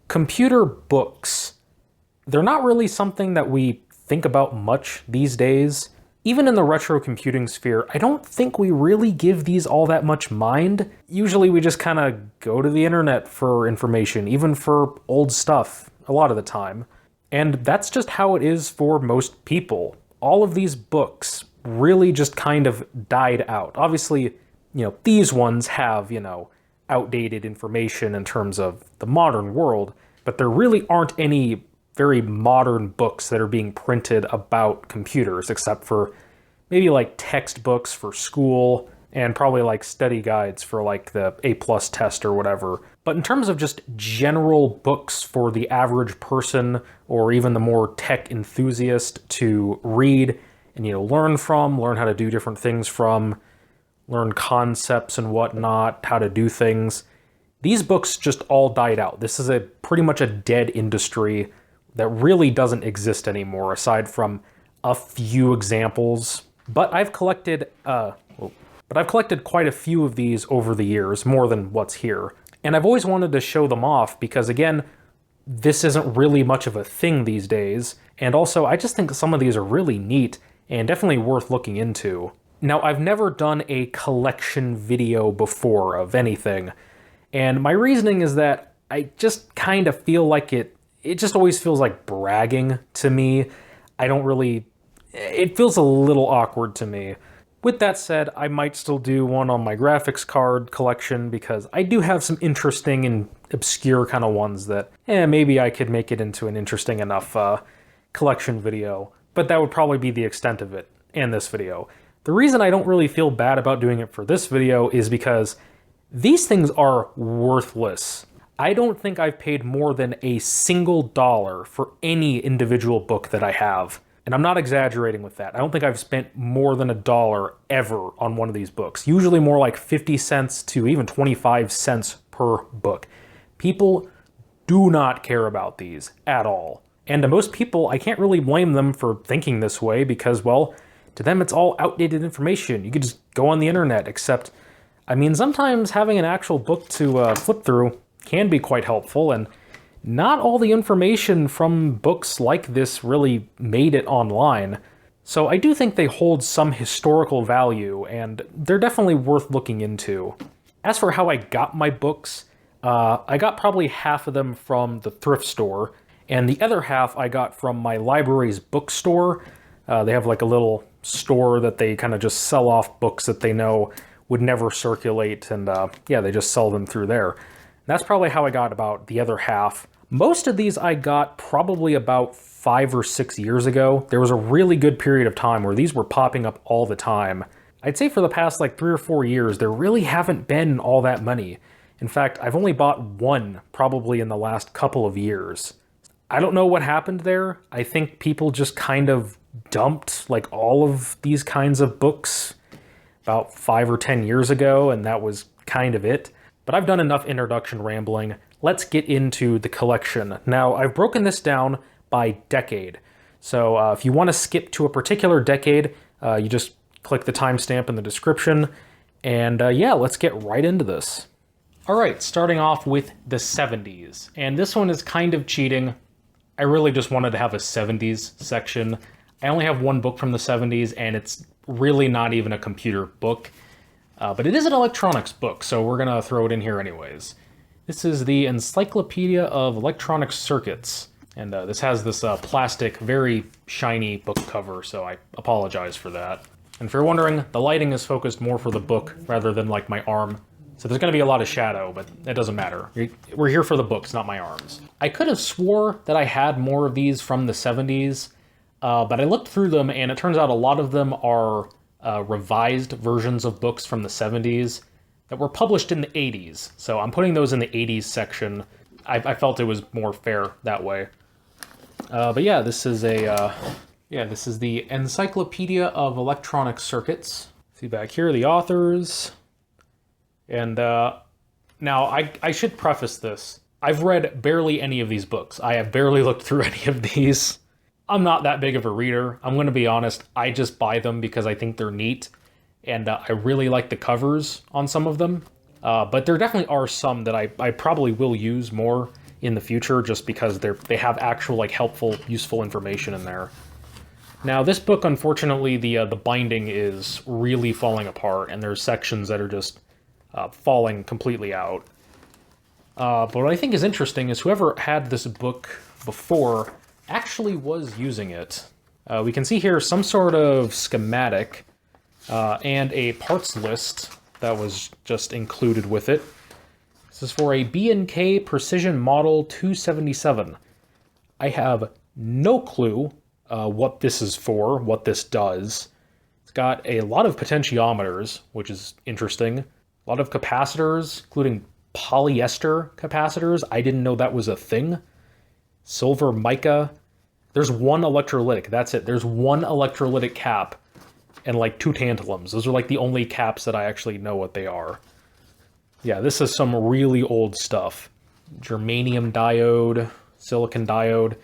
Computer books, they're not really something that we think about much these days. Even in the retro computing sphere, I don't think we really give these all that much mind. Usually we just kind of go to the internet for information, even for old stuff, a lot of the time. And that's just how it is for most people. All of these books really just kind of died out. Obviously, these ones have, outdated information in terms of the modern world, but there really aren't any very modern books that are being printed about computers, except for maybe like textbooks for school and probably like study guides for like the A+ test or whatever. But in terms of just general books for the average person or even the more tech enthusiast to read and learn from, learn how to do different things from, learn concepts and whatnot, how to do things, these books just all died out. This is pretty much a dead industry that really doesn't exist anymore, aside from a few examples. But I've collected quite a few of these over the years, more than what's here. And I've always wanted to show them off because, again, this isn't really much of a thing these days. And also, I just think some of these are really neat and definitely worth looking into. Now, I've never done a collection video before of anything. And my reasoning is that I just kind of feel like it just always feels like bragging to me. It feels a little awkward to me. With that said, I might still do one on my graphics card collection because I do have some interesting and obscure kind of ones that, maybe I could make it into an interesting enough collection video. But that would probably be the extent of it in this video. The reason I don't really feel bad about doing it for this video is because these things are worthless. I don't think I've paid more than a single dollar for any individual book that I have. And I'm not exaggerating with that. I don't think I've spent more than $1 ever on one of these books. Usually more like 50 cents to even 25 cents per book. People do not care about these at all. And to most people, I can't really blame them for thinking this way because, well, to them it's all outdated information. You could just go on the internet, except, sometimes having an actual book to flip through can be quite helpful, and not all the information from books like this really made it online. So I do think they hold some historical value, and they're definitely worth looking into. As for how I got my books, I got probably half of them from the thrift store, and the other half I got from my library's bookstore. They have like a little store that they kind of just sell off books that they know would never circulate, and they just sell them through there. That's probably how I got about the other half. Most of these I got probably about 5 or 6 years ago. There was a really good period of time where these were popping up all the time. I'd say for the past like 3 or 4 years, there really haven't been all that many. In fact, I've only bought one probably in the last couple of years. I don't know what happened there. I think people just kind of dumped like all of these kinds of books about 5 or 10 years ago, and that was kind of it. But I've done enough introduction rambling. Let's get into the collection. Now, I've broken this down by decade. So if you want to skip to a particular decade, you just click the timestamp in the description. And let's get right into this. All right, starting off with the 70s. And this one is kind of cheating. I really just wanted to have a 70s section. I only have one book from the 70s, and it's really not even a computer book. But it is an electronics book, so we're going to throw it in here anyways. This is the Encyclopedia of Electronic Circuits. And this has this plastic, very shiny book cover, so I apologize for that. And if you're wondering, the lighting is focused more for the book rather than like my arm. So there's going to be a lot of shadow, but it doesn't matter. We're here for the books, not my arms. I could have swore that I had more of these from the 70s, but I looked through them, and it turns out a lot of them are revised versions of books from the 70s that were published in the 80s. So I'm putting those in the 80s section. I felt it was more fair that way. But yeah, this is this is the Encyclopedia of Electronic Circuits. See back here, the authors. And now I should preface this. I've read barely any of these books. I have barely looked through any of these. I'm not that big of a reader. I'm going to be honest. I just buy them because I think they're neat. And I really like the covers on some of them. But there definitely are some that I probably will use more in the future, just because they have actual like helpful, useful information in there. Now, this book, unfortunately, the binding is really falling apart, and there's sections that are just falling completely out. But what I think is interesting is whoever had this book before actually was using it. We can see here some sort of schematic and a parts list that was just included with it. This is for a B&K Precision Model 277. I have no clue what this is for, what this does. It's got a lot of potentiometers, which is interesting. A lot of capacitors, including polyester capacitors. I didn't know that was a thing. Silver mica. There's one electrolytic, that's it. There's one electrolytic cap and like 2 tantalums. Those are like the only caps that I actually know what they are. Yeah, this is some really old stuff. Germanium diode, silicon diode.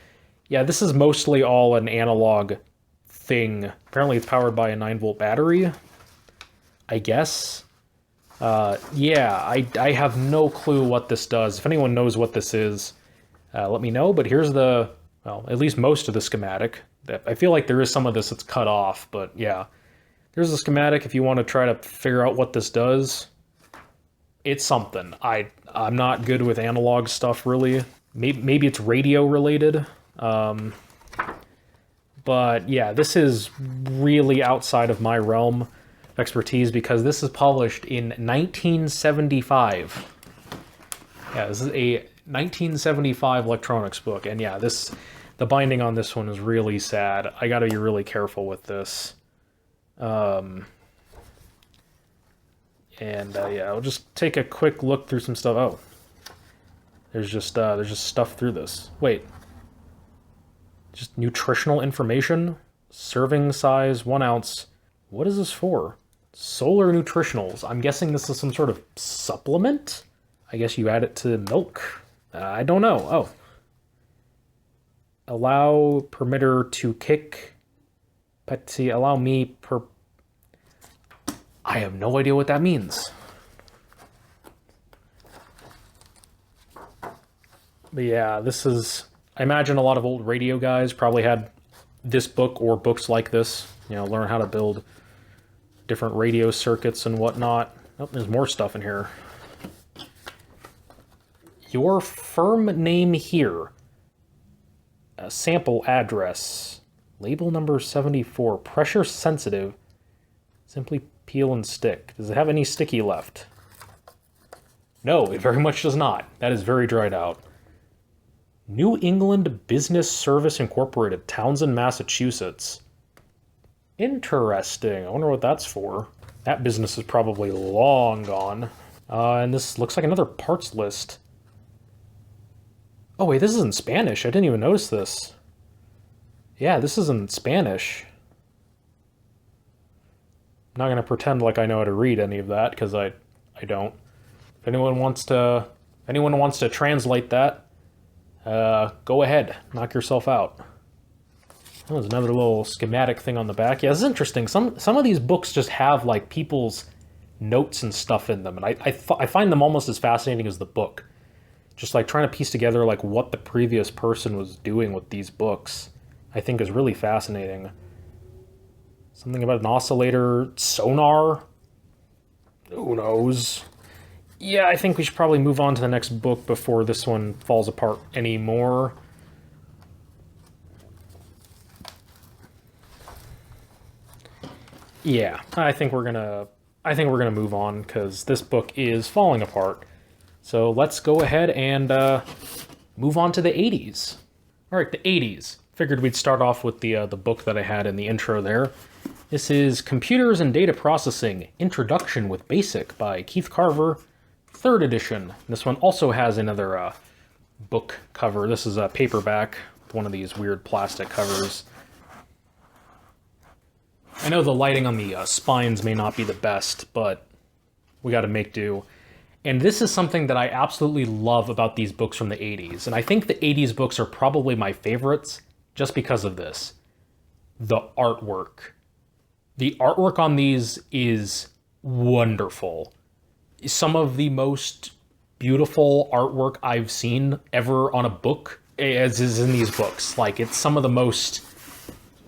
Yeah, this is mostly all an analog thing. Apparently it's powered by a 9-volt battery, I guess. Yeah, I have no clue what this does. If anyone knows what this is, let me know. But here's the, well, at least most of the schematic. I feel like there is some of this that's cut off, but yeah. There's the schematic if you want to try to figure out what this does. It's something. I'm not good with analog stuff, really. Maybe it's radio related. But yeah, this is really outside of my realm of expertise because this is published in 1975. Yeah, this is a 1975 electronics book, and yeah, the binding on this one is really sad. I gotta be really careful with this. Yeah, I'll just take a quick look through some stuff. Oh, there's just stuff through this. Wait, just nutritional information, serving size 1 ounce. What is this for? Solar nutritionals. I'm guessing this is some sort of supplement. I guess you add it to milk. I don't know. Oh, allow permitter to kick. Petty, allow me per. I have no idea what that means. But yeah, this is, I imagine a lot of old radio guys probably had this book or books like this, you know, learn how to build different radio circuits and whatnot. Oh, there's more stuff in here. Your firm name here. A sample address. Label number 74. Pressure sensitive. Simply peel and stick. Does it have any sticky left? No, it very much does not. That is very dried out. New England Business Service Incorporated, Townsend, Massachusetts. Interesting. I wonder what that's for. That business is probably long gone. And this looks like another parts list. Oh wait, this is in Spanish. I didn't even notice this. Yeah, this is in Spanish. I'm not going to pretend like I know how to read any of that, because I don't. If anyone wants to translate that, go ahead. Knock yourself out. Oh, there's another little schematic thing on the back. Yeah, this is interesting. Some of these books just have like people's notes and stuff in them, and I find them almost as fascinating as the book. Just like trying to piece together like what the previous person was doing with these books, I think is really fascinating. Something about an oscillator, sonar. Who knows? Yeah, I think we should probably move on to the next book before this one falls apart anymore. Yeah, I think we're gonna move on because this book is falling apart. So let's go ahead and move on to the 80s. All right, the 80s. Figured we'd start off with the book that I had in the intro there. This is Computers and Data Processing, Introduction with Basic by Keith Carver, 3rd edition. This one also has another book cover. This is a paperback, one of these weird plastic covers. I know the lighting on the spines may not be the best, but we got to make do. And this is something that I absolutely love about these books from the 80s. And I think the 80s books are probably my favorites just because of this. The artwork. The artwork on these is wonderful. Some of the most beautiful artwork I've seen ever on a book, as is in these books. Like, it's some of the most,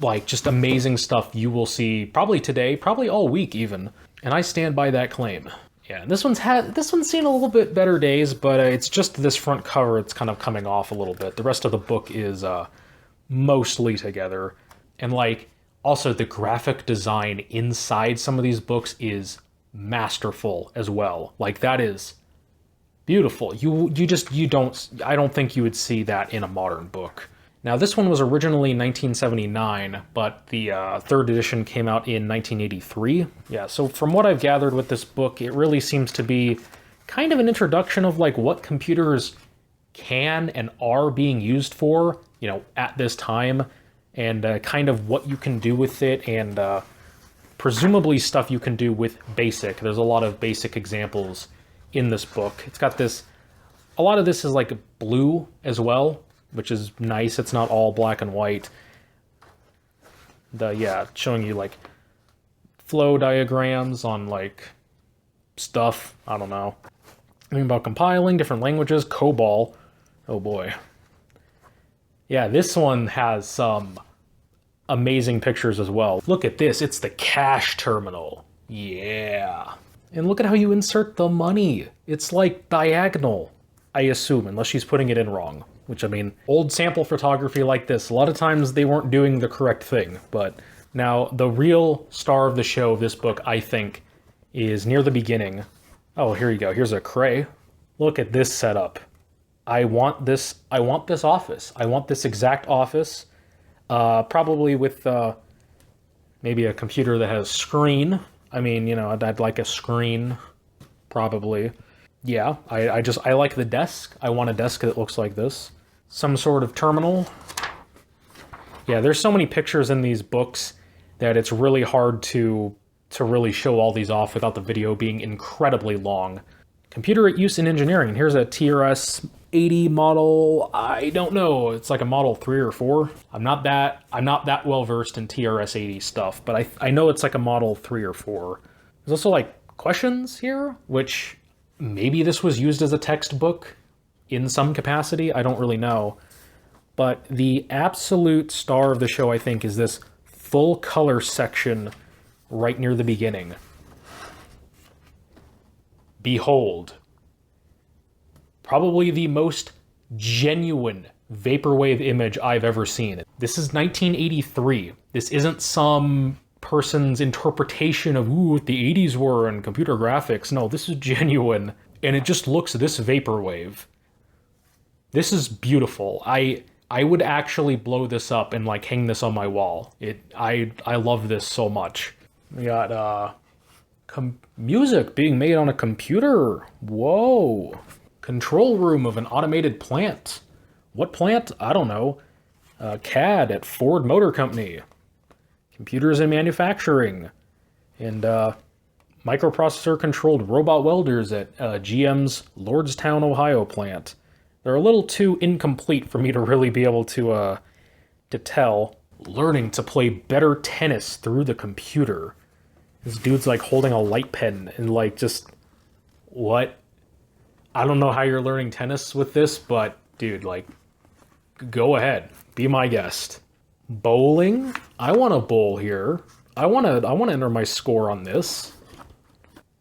like, just amazing stuff you will see probably today, probably all week even. And I stand by that claim. Yeah, this one's seen a little bit better days, but it's just this front cover, it's kind of coming off a little bit. The rest of the book is mostly together. And, like, also the graphic design inside some of these books is masterful as well. Like, that is beautiful. I don't think you would see that in a modern book. Now, this one was originally 1979, but the third edition came out in 1983. Yeah, so from what I've gathered with this book, it really seems to be kind of an introduction of, like, what computers can and are being used for, you know, at this time, and kind of what you can do with it, and presumably stuff you can do with BASIC. There's a lot of BASIC examples in this book. It's got this, a lot of this is like blue as well, which is nice. It's not all black and white. Yeah, showing you like flow diagrams on like stuff. I don't know. I mean, about compiling different languages, COBOL. Oh boy. Yeah, this one has some amazing pictures as well. Look at this, it's the cash terminal. Yeah. And look at how you insert the money. It's like diagonal, I assume, unless she's putting it in wrong. Which, I mean, old sample photography like this, a lot of times they weren't doing the correct thing. But now, the real star of the show of this book, I think, is near the beginning. Oh, here you go. Here's a Cray. Look at this setup. I want this office. I want this exact office. Probably with maybe a computer that has screen. I mean, you know, I'd like a screen, probably. Yeah, I like the desk. I want a desk that looks like this. Some sort of terminal. Yeah, there's so many pictures in these books that it's really hard to really show all these off without the video being incredibly long. Computer use in engineering. Here's a TRS 80 model. I don't know. It's like a model 3 or 4. I'm not that well versed in TRS 80 stuff, but I know it's like a model 3 or 4. There's also like questions here, which maybe this was used as a textbook in some capacity. I don't really know. But the absolute star of the show, I think, is this full color section right near the beginning. Behold. Probably the most genuine vaporwave image I've ever seen. This is 1983. This isn't some person's interpretation of what the 80s were and computer graphics. No, this is genuine. And it just looks this vaporwave. This is beautiful. I would actually blow this up and like hang this on my wall. I love this so much. We got music being made on a computer. Whoa. Control room of an automated plant. What plant? I don't know. CAD at Ford Motor Company. Computers in manufacturing. And microprocessor controlled robot welders at GM's Lordstown, Ohio plant. They're a little too incomplete for me to really be able to tell. Learning to play better tennis through the computer. This dude's like holding a light pen and like just, what? I don't know how you're learning tennis with this, but dude, like, go ahead, be my guest. Bowling? I want to bowl here. I want to enter my score on this.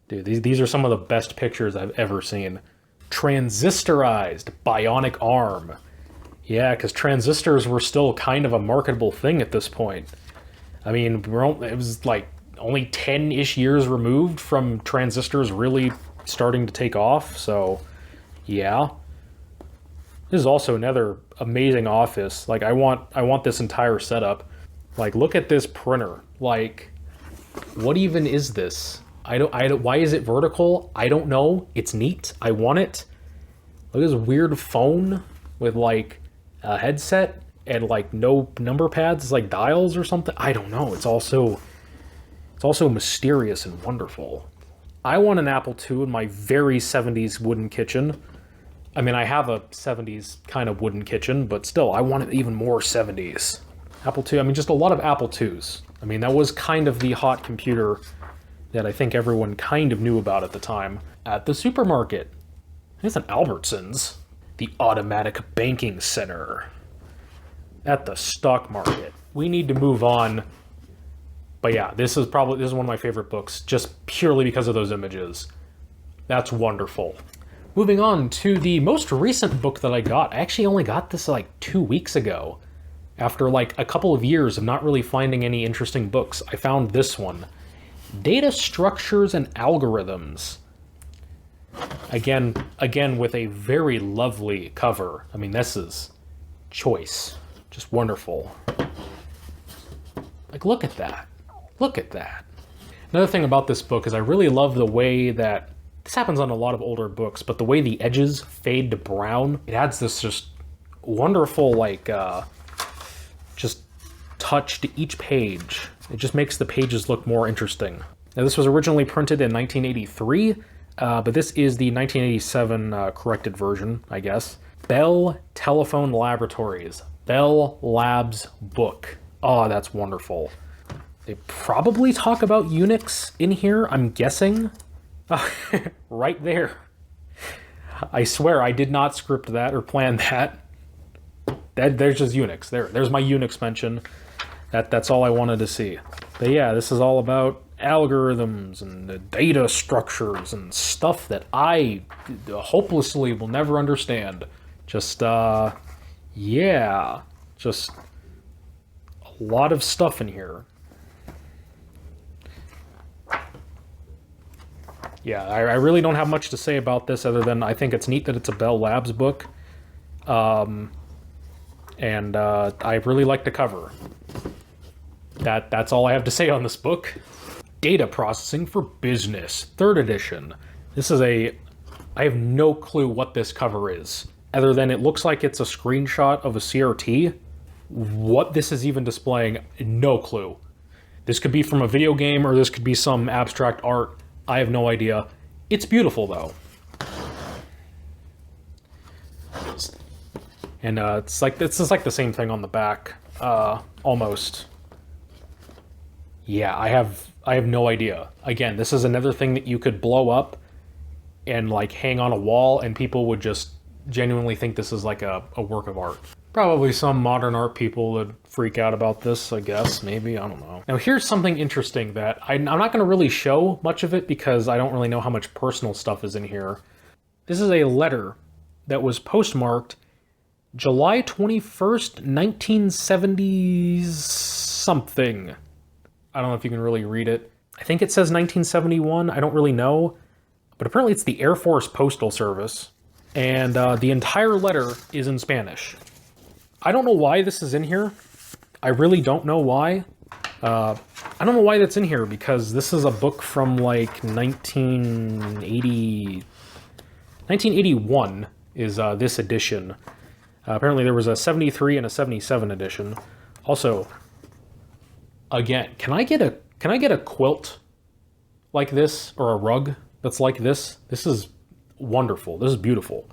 Dude, these are some of the best pictures I've ever seen. Transistorized bionic arm. Yeah, because transistors were still kind of a marketable thing at this point. I mean, it was like only 10-ish years removed from transistors really starting to take off, so yeah. This is also another amazing office. Like, I want this entire setup. Like, look at this printer. Like, what even is this? Why is it vertical? I don't know. It's neat. I want it. Look at this weird phone with like a headset and like no number pads. It's like dials or something. I don't know. It's also mysterious and wonderful. I want an Apple II in my very 70s wooden kitchen. I mean, I have a 70s kind of wooden kitchen, but still, I want it even more 70s. Apple II, I mean, just a lot of Apple IIs. I mean, that was kind of the hot computer that I think everyone kind of knew about at the time. At the supermarket. It's an Albertsons. The Automatic Banking Center. At the stock market. We need to move on. But yeah, this is one of my favorite books, just purely because of those images. That's wonderful. Moving on to the most recent book that I got. I actually only got this like 2 weeks ago. After like a couple of years of not really finding any interesting books, I found this one. Data Structures and Algorithms. Again with a very lovely cover. I mean, this is choice. Just wonderful. Like, look at that. Look at that. Another thing about this book is I really love the way that, this happens on a lot of older books, but the way the edges fade to brown, it adds this just wonderful, like, just touch to each page. It just makes the pages look more interesting. Now, this was originally printed in 1983, but this is the 1987 corrected version, I guess. Bell Telephone Laboratories. Bell Labs book. Oh, that's wonderful. They probably talk about Unix in here, I'm guessing. Right there. I swear I did not script that or plan that. There's just Unix. There's my Unix mention. That's all I wanted to see. But yeah, this is all about algorithms and the data structures and stuff that I hopelessly will never understand. Just, yeah. Just a lot of stuff in here. Yeah, I really don't have much to say about this other than I think it's neat that it's a Bell Labs book. And I really like the cover. That's all I have to say on this book. Data Processing for Business, 3rd edition. This is I have no clue what this cover is, other than it looks like it's a screenshot of a CRT. What this is even displaying, no clue. This could be from a video game or this could be some abstract art. I have no idea. It's beautiful though. And it's like, this is like the same thing on the back, almost. Yeah, I have no idea. Again, this is another thing that you could blow up and like hang on a wall and people would just genuinely think this is like a work of art. Probably some modern art people would freak out about this, I guess, maybe, I don't know. Now here's something interesting that I'm not gonna really show much of it because I don't really know how much personal stuff is in here. This is a letter that was postmarked July 21st, 1970 something. I don't know if you can really read it. I think it says 1971, I don't really know. But apparently it's the Air Force Postal Service. And the entire letter is in Spanish. I don't know why this is in here. I really don't know why. I don't know why that's in here because this is a book from like 1981 is this edition. Apparently there was a 73 and a 77 edition. Also, again, can I get a quilt like this or a rug that's like this? This is wonderful. This is beautiful.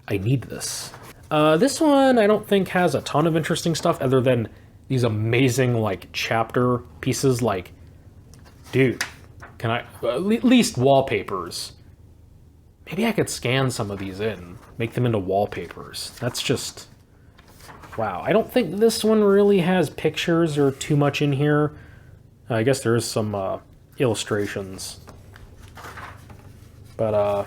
I need this. This one I don't think has a ton of interesting stuff other than these amazing like chapter pieces. Like, dude, can I at least wallpapers? Maybe I could scan some of these in, make them into wallpapers. That's just, wow. I don't think this one really has pictures or too much in here. I guess there is some illustrations. But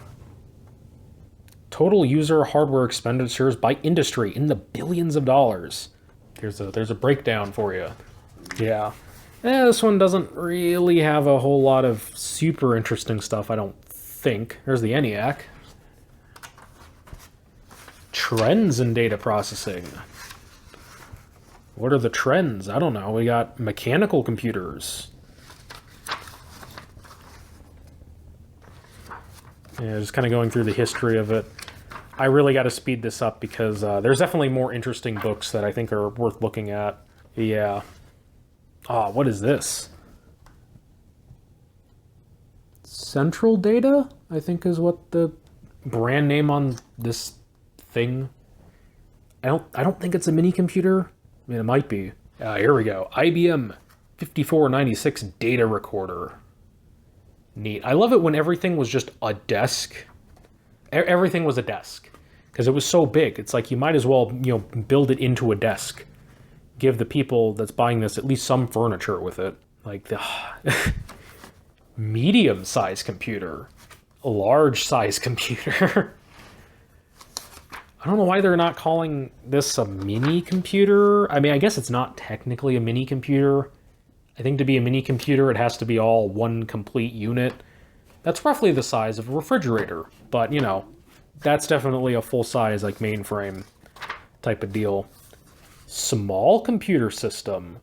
total user hardware expenditures by industry in the billions of dollars. There's a breakdown for you. Yeah. This one doesn't really have a whole lot of super interesting stuff, I don't think. There's the ENIAC. Trends in data processing. What are the trends? I don't know. We got mechanical computers. Yeah, just kind of going through the history of it. I really got to speed this up because there's definitely more interesting books that I think are worth looking at. Yeah. Ah, what is this? Central Data, I think is what the brand name on this thing. I don't think it's a mini computer. I mean, it might be. Here we go. IBM 5496 data recorder. Neat. I love it when everything was just a desk. Everything was a desk because it was so big. It's like you might as well, you know, build it into a desk. Give the people that's buying this at least some furniture with it. Like the medium-sized computer, a large-sized computer. I don't know why they're not calling this a mini computer. I mean, I guess it's not technically a mini computer. I think to be a mini computer, it has to be all one complete unit. That's roughly the size of a refrigerator, but you know, that's definitely a full-size, like, mainframe type of deal. Small computer system.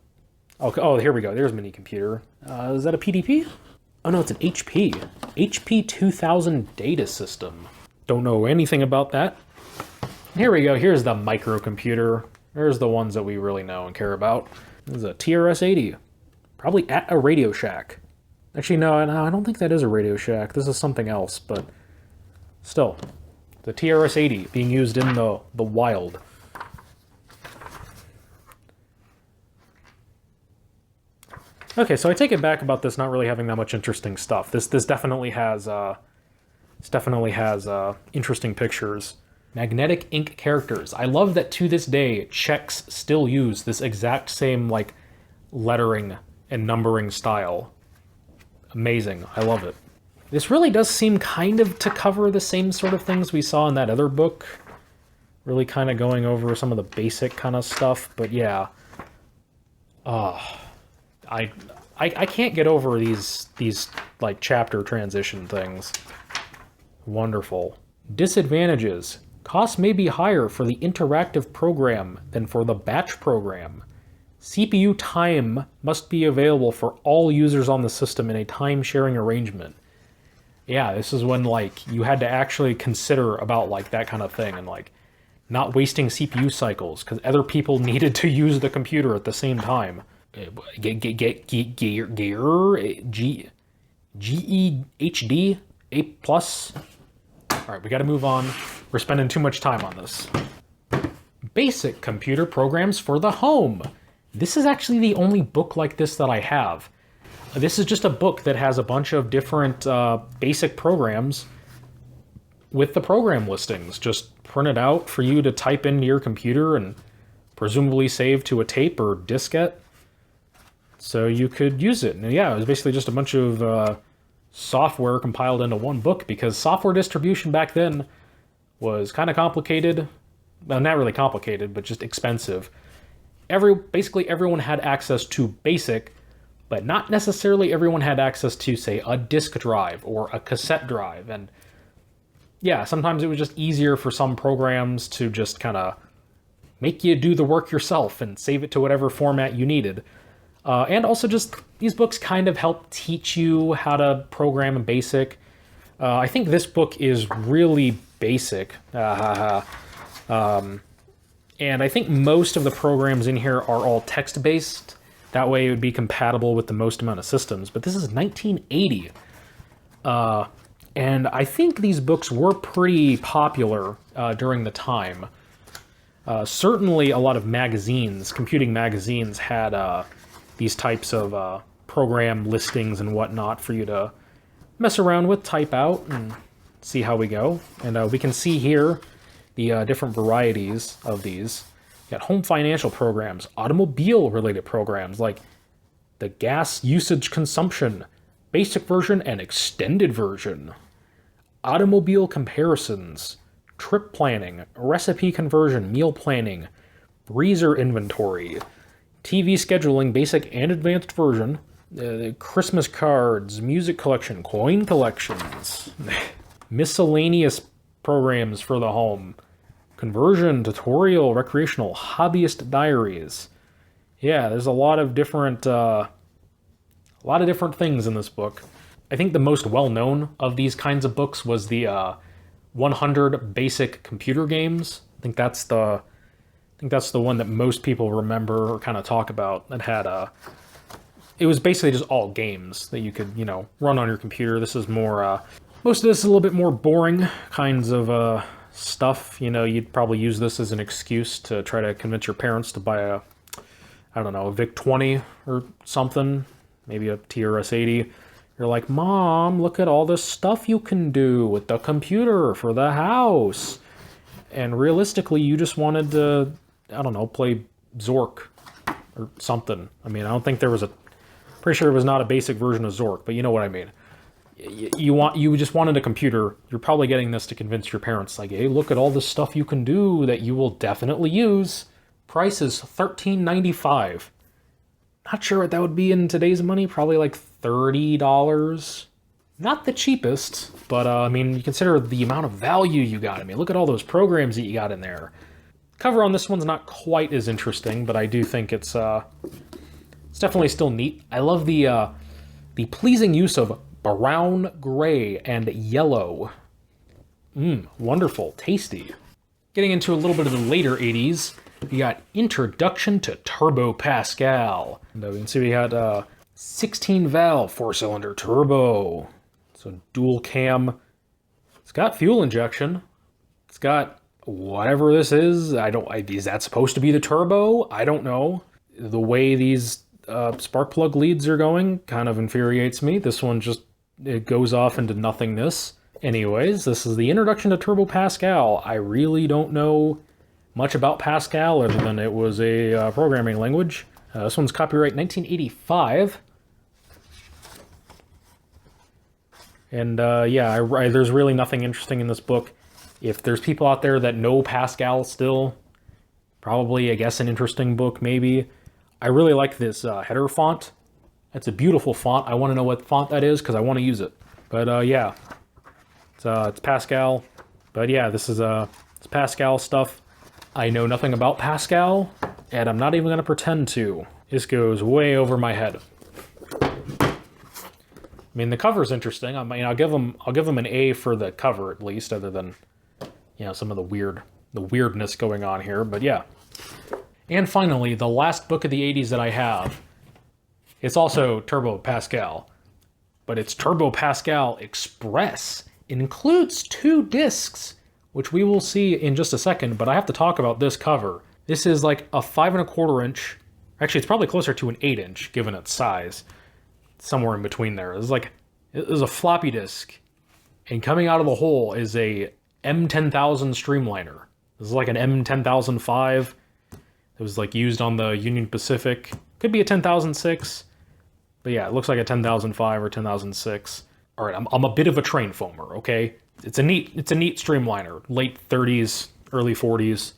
Okay, oh, here we go. There's mini computer. Is that a PDP? Oh no, it's an HP. HP 2000 data system. Don't know anything about that. Here we go. Here's the microcomputer. There's the ones that we really know and care about. This is a TRS-80. Probably at a Radio Shack. Actually, no, I don't think that is a Radio Shack. This is something else, but still. The TRS-80 being used in the wild. Okay, so I take it back about this not really having that much interesting stuff. This definitely has interesting pictures. Magnetic ink characters. I love that to this day, Czechs still use this exact same, like, lettering and numbering style. Amazing. I love it. This really does seem kind of to cover the same sort of things we saw in that other book. Really kind of going over some of the basic kind of stuff, but yeah. I can't get over these like chapter transition things. Wonderful. Disadvantages. Costs may be higher for the interactive program than for the batch program. CPU time must be available for all users on the system in a time-sharing arrangement. Yeah, this is when, like, you had to actually consider about, like, that kind of thing and, like, not wasting CPU cycles because other people needed to use the computer at the same time. GEHD A+. All right, we got to move on. We're spending too much time on this. Basic computer programs for the home. This is actually the only book like this that I have. This is just a book that has a bunch of different basic programs with the program listings just printed out for you to type into your computer and presumably save to a tape or diskette so you could use it. And yeah, it was basically just a bunch of software compiled into one book because software distribution back then was kind of complicated. Well, not really complicated, but just expensive. Basically everyone had access to BASIC, but not necessarily everyone had access to, say, a disk drive or a cassette drive. And yeah, sometimes it was just easier for some programs to just kind of make you do the work yourself and save it to whatever format you needed. And also just, these books kind of help teach you how to program in BASIC. I think this book is really basic. And I think most of the programs in here are all text-based. That way it would be compatible with the most amount of systems. But this is 1980. And I think these books were pretty popular during the time. Certainly a lot of magazines, computing magazines, had these types of program listings and whatnot for you to mess around with, type out, and see how we go. And we can see here the different varieties of these. You got home financial programs, automobile-related programs like the gas usage consumption, basic version and extended version, automobile comparisons, trip planning, recipe conversion, meal planning, freezer inventory, TV scheduling, basic and advanced version, Christmas cards, music collection, coin collections, miscellaneous programs for the home, conversion, tutorial, recreational, hobbyist diaries. Yeah, there's a lot of different things in this book. I think the most well-known of these kinds of books was the 100 Basic Computer Games. I think that's the one that most people remember or kind of talk about. That had it was basically just all games that you could, you know, run on your computer. This is more most of this is a little bit more boring kinds of stuff. You know, you'd probably use this as an excuse to try to convince your parents to buy a, I don't know, a VIC-20 or something, maybe a TRS-80 You're like, Mom, look at all this stuff you can do with the computer for the house. And realistically, you just wanted to, I don't know, play Zork or something. I mean, I don't think there was pretty sure it was not a basic version of Zork, but you know what I mean. You just wanted a computer. You're probably getting this to convince your parents, like, hey, look at all this stuff you can do that you will definitely use. Price is $13.95. Not sure what that would be in today's money. Probably like $30. Not the cheapest, but I mean, you consider the amount of value you got. I mean, look at all those programs that you got in there. Cover on this one's not quite as interesting, but I do think it's definitely still neat. I love the pleasing use of brown, gray, and yellow. Wonderful, tasty. Getting into a little bit of the later 80s, we got Introduction to Turbo Pascal. And we can see we had 16 valve 4-cylinder turbo. So dual cam. It's got fuel injection. It's got whatever this is. Is that supposed to be the turbo? I don't know. The way these spark plug leads are going kind of infuriates me. This one it goes off into nothingness. Anyways, this is the Introduction to Turbo Pascal. I really don't know much about Pascal other than it was a programming language. This one's copyright 1985. And yeah, there's really nothing interesting in this book. If there's people out there that know Pascal still, probably, I guess, an interesting book, maybe. I really like this header font. It's a beautiful font. I want to know what font that is because I want to use it. But yeah, it's Pascal. But yeah, this is it's Pascal stuff. I know nothing about Pascal, and I'm not even going to pretend to. This goes way over my head. I mean, the cover's interesting. I mean, I'll give them an A for the cover at least, other than, you know, some of the weirdness going on here. But yeah. And finally, the last book of the 80s that I have. It's also Turbo Pascal, but it's Turbo Pascal Express. It includes 2 discs, which we will see in just a second. But I have to talk about this cover. This is like a 5 1/4 inch. Actually, it's probably closer to an 8 inch, given its size. Somewhere in between there. It was a floppy disk, and coming out of the hole is a M10000 Streamliner. This is like an M10005. It was like used on the Union Pacific. Could be a 10006, but yeah, it looks like a 10005 or 10006. All right, I'm a bit of a train foamer. Okay, it's a neat Streamliner, late 30s, early 40s.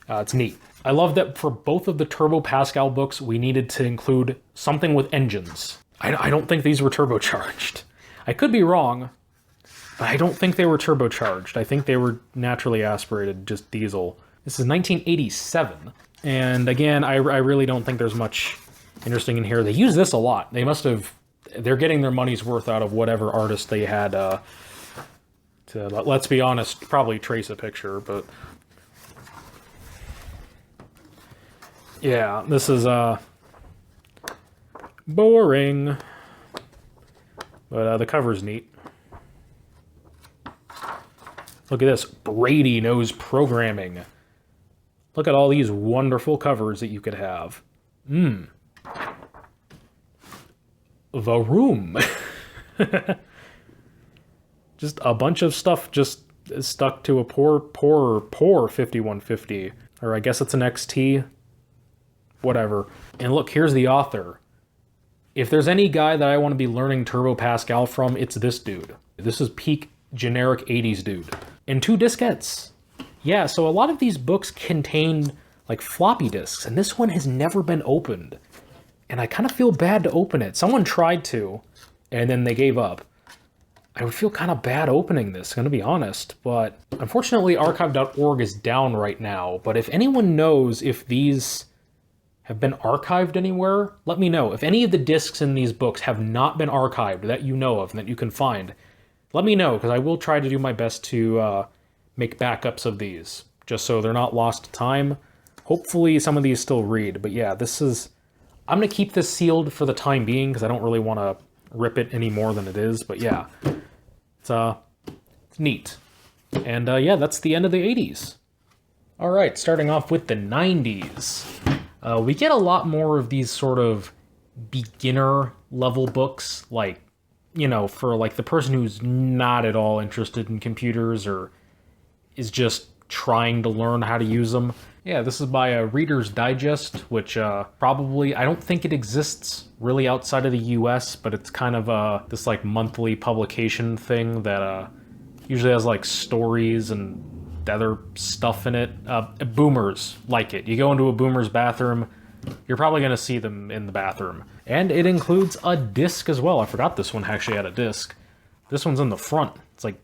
It's neat. I love that for both of the Turbo Pascal books, we needed to include something with engines. I don't think these were turbocharged. I could be wrong, but I don't think they were turbocharged. I think they were naturally aspirated, just diesel. This is 1987, and again, I really don't think there's much interesting in here. They use this a lot. They're getting their money's worth out of whatever artist they had to, let's be honest, probably trace a picture, but yeah, this is boring, but the cover's neat. Look at this. Brady knows programming. Look at all these wonderful covers that you could have. The Room. Just a bunch of stuff just stuck to a poor 5150. Or I guess it's an XT. Whatever. And look, here's the author. If there's any guy that I want to be learning Turbo Pascal from, it's this dude. This is peak generic 80s dude. And 2 diskettes. Yeah, so a lot of these books contain like floppy disks, and this one has never been opened. And I kind of feel bad to open it. Someone tried to, and then they gave up. I would feel kind of bad opening this, gonna be honest. But unfortunately, archive.org is down right now. But if anyone knows if these have been archived anywhere, let me know. If any of the discs in these books have not been archived that you know of and that you can find, let me know, because I will try to do my best to make backups of these, just so they're not lost to time. Hopefully some of these still read, but yeah, I'm going to keep this sealed for the time being, because I don't really want to rip it any more than it is, but yeah, it's neat. And yeah, that's the end of the 80s. All right, starting off with the 90s. We get a lot more of these sort of beginner level books, like you know, for like the person who's not at all interested in computers or is just trying to learn how to use them. Yeah, this is by Reader's Digest, which probably, I don't think it exists really outside of the US, but it's kind of this like monthly publication thing that usually has like stories and other stuff in it. Boomers like it. You go into a boomer's bathroom, you're probably going to see them in the bathroom. And it includes a disc as well. I forgot this one actually had a disc. This one's in the front. It's like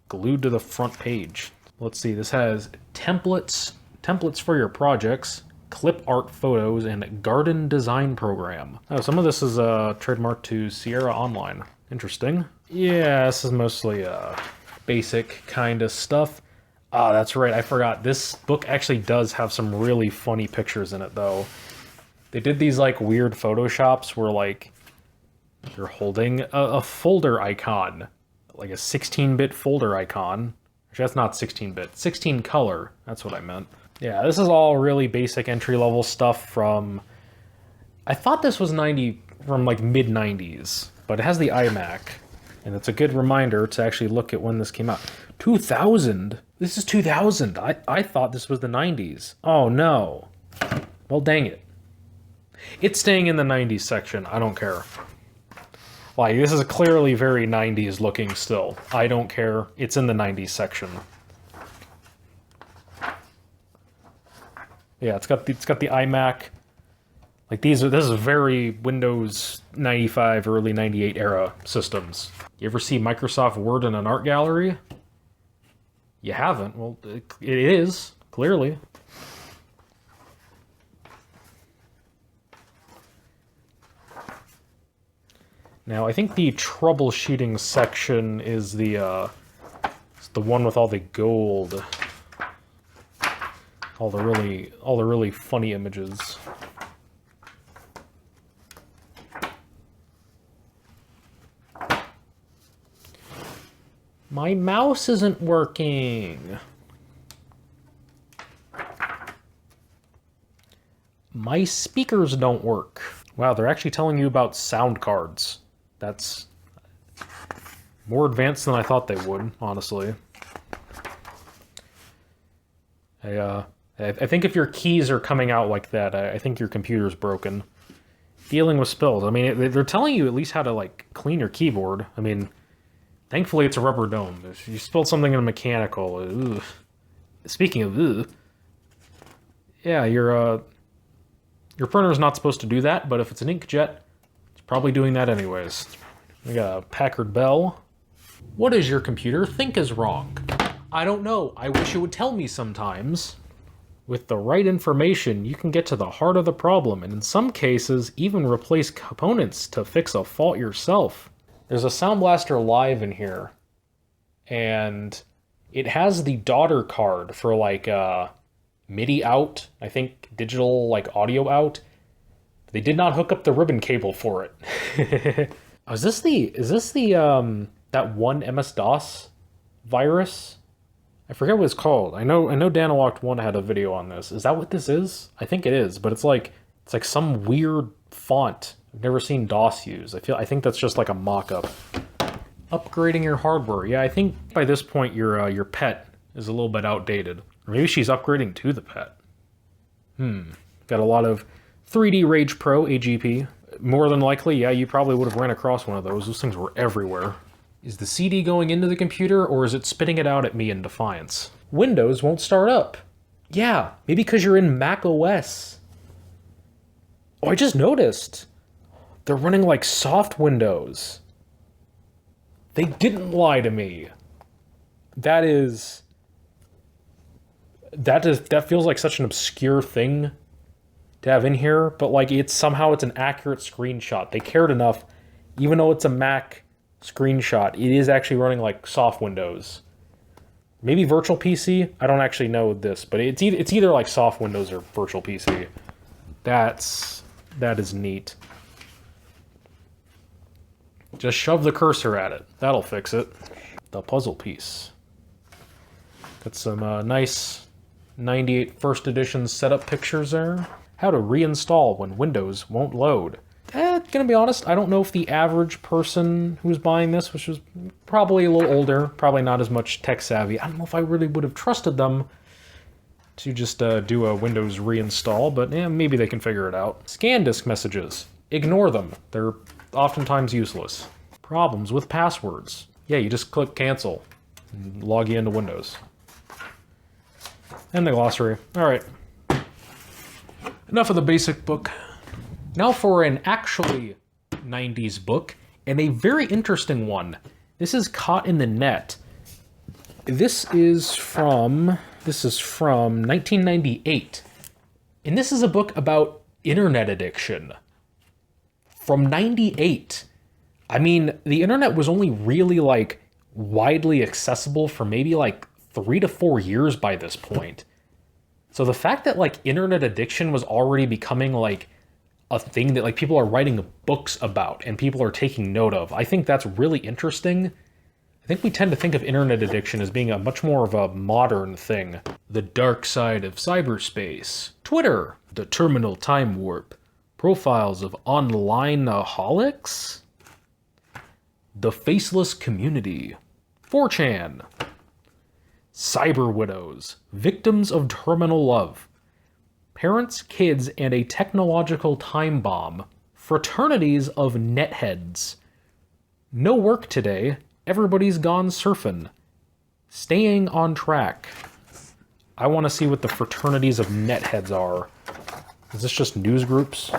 glued to the front page. Let's see, this has templates for your projects, clip art photos, and garden design program. Oh, some of this is trademarked to Sierra Online. Interesting. Yeah, this is mostly basic kind of stuff. Ah, that's right, I forgot. This book actually does have some really funny pictures in it, though. They did these, like, weird photoshops where, like, you're holding a folder icon. Like a 16-bit folder icon. Actually, that's not 16-bit. 16 color. That's what I meant. Yeah, this is all really basic entry-level stuff from... I thought this was from, like, mid-90s. But it has the iMac. And it's a good reminder to actually look at when this came out. 2000? This is 2000. I thought this was the 90s. Oh, no. Well, dang it. It's staying in the 90s section. I don't care. Like, this is clearly very 90s looking still. I don't care. It's in the 90s section. Yeah, it's got the iMac. Like, this is very Windows 95, early 98 era systems. You ever see Microsoft Word in an art gallery? You haven't. Well, it is, clearly. Now, I think the troubleshooting section is the one with all the gold. All the really funny images. My mouse isn't working. My speakers don't work. Wow, they're actually telling you about sound cards. That's more advanced than I thought they would, honestly. I think if your keys are coming out like that, I think your computer's broken. Dealing with spills. I mean, they're telling you at least how to, like, clean your keyboard. I mean, thankfully it's a rubber dome. If you spilled something in a mechanical, ugh. Speaking of ugh, yeah, your printer's not supposed to do that, but if it's an inkjet, it's probably doing that anyways. We got a Packard Bell. What does your computer think is wrong? I don't know. I wish it would tell me sometimes. With the right information, you can get to the heart of the problem, and in some cases, even replace components to fix a fault yourself. There's a Sound Blaster Live in here, and it has the daughter card for, like, MIDI out, I think digital, like, audio out. They did not hook up the ribbon cable for it. Oh, is this the that one MS-DOS virus? I forget what it's called. I know Danalocked 1 had a video on this. Is that what this is? I think it is, but it's like some weird font I've never seen DOS use. I think that's just like a mock-up. Upgrading your hardware. Yeah, I think by this point your pet is a little bit outdated. Or maybe she's upgrading to the pet. Got a lot of 3D Rage Pro AGP. More than likely, yeah, you probably would have ran across one of those. Those things were everywhere. Is the CD going into the computer, or is it spitting it out at me in defiance? Windows won't start up. Yeah, maybe because you're in Mac OS. Oh, I just noticed. They're running like soft Windows. They didn't lie to me. That feels like such an obscure thing to have in here, but like somehow it's an accurate screenshot. They cared enough, even though it's a Mac screenshot, it is actually running like soft Windows. Maybe virtual PC? I don't actually know this, but it's either like soft Windows or virtual PC. That is neat. Just shove the cursor at it. That'll fix it. The puzzle piece. Got some nice 98 first edition setup pictures there. How to reinstall when Windows won't load. gonna be honest, I don't know if the average person who's buying this, which was probably a little older, probably not as much tech savvy, I don't know if I really would have trusted them to just do a Windows reinstall, but yeah, maybe they can figure it out. Scan disk messages. Ignore them. They're oftentimes useless. Problems with passwords. Yeah, you just click cancel and log you into Windows. And the glossary. All right. Enough of the basic book. Now for an actually 90s book, and a very interesting one. This is Caught in the Net. This is from 1998. And this is a book about internet addiction. From 98. I mean, the internet was only really, like, widely accessible for maybe, like, 3 to 4 years by this point. So the fact that, like, internet addiction was already becoming, like, a thing that, like, people are writing books about and people are taking note of, I think that's really interesting. I think we tend to think of internet addiction as being a much more of a modern thing. The dark side of cyberspace. Twitter. The terminal time warp. Profiles of online-aholics? The faceless community. 4chan. Cyber widows. Victims of terminal love. Parents, kids, and a technological time bomb. Fraternities of netheads. No work today. Everybody's gone surfing. Staying on track. I want to see what the fraternities of netheads are. Is this just news groups?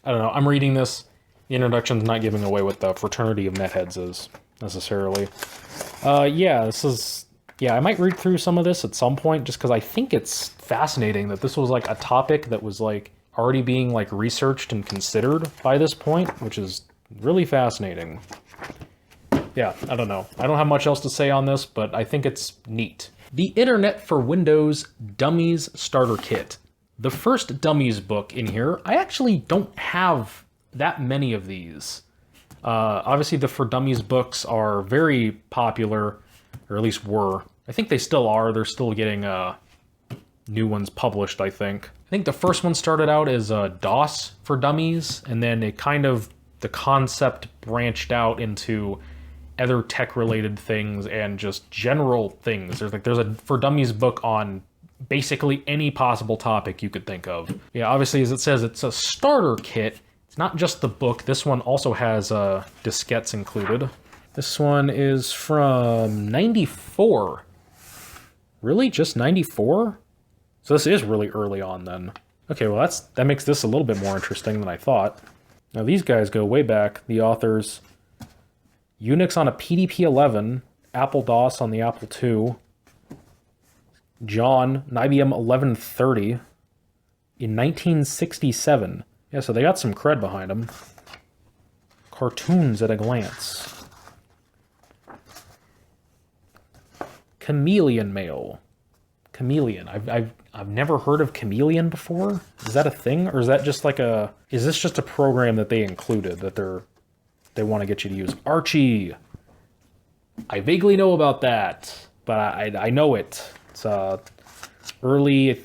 I don't know. I'm reading this. The introduction's not giving away what the fraternity of netheads is, necessarily. Yeah, this is... Yeah, I might read through some of this at some point, just because I think it's fascinating that this was, like, a topic that was, like, already being, like, researched and considered by this point, which is really fascinating. Yeah, I don't know. I don't have much else to say on this, but I think it's neat. The Internet for Windows Dummies Starter Kit. The first Dummies book in here, I actually don't have that many of these. Obviously, the For Dummies books are very popular, or at least were. I think they still are. They're still getting new ones published, I think. I think the first one started out as DOS for Dummies, and then it kind of, the concept branched out into other tech-related things and just general things. There's a For Dummies book on basically any possible topic you could think of. Yeah, obviously, as it says, it's a starter kit. It's not just the book. This one also has diskettes included. This one is from 94. Really? Just 94? So this is really early on then. Okay, well that makes this a little bit more interesting than I thought. Now these guys go way back, the authors. Unix on a PDP-11, Apple DOS on the Apple II, John, an IBM 1130 in 1967. Yeah, so they got some cred behind them. Cartoons at a glance. Chameleon Mail. Chameleon. I've never heard of Chameleon before. Is that a thing, or is that just like a? Is this just a program that they included that they want to get you to use? Archie. I vaguely know about that, but I know it. It's early.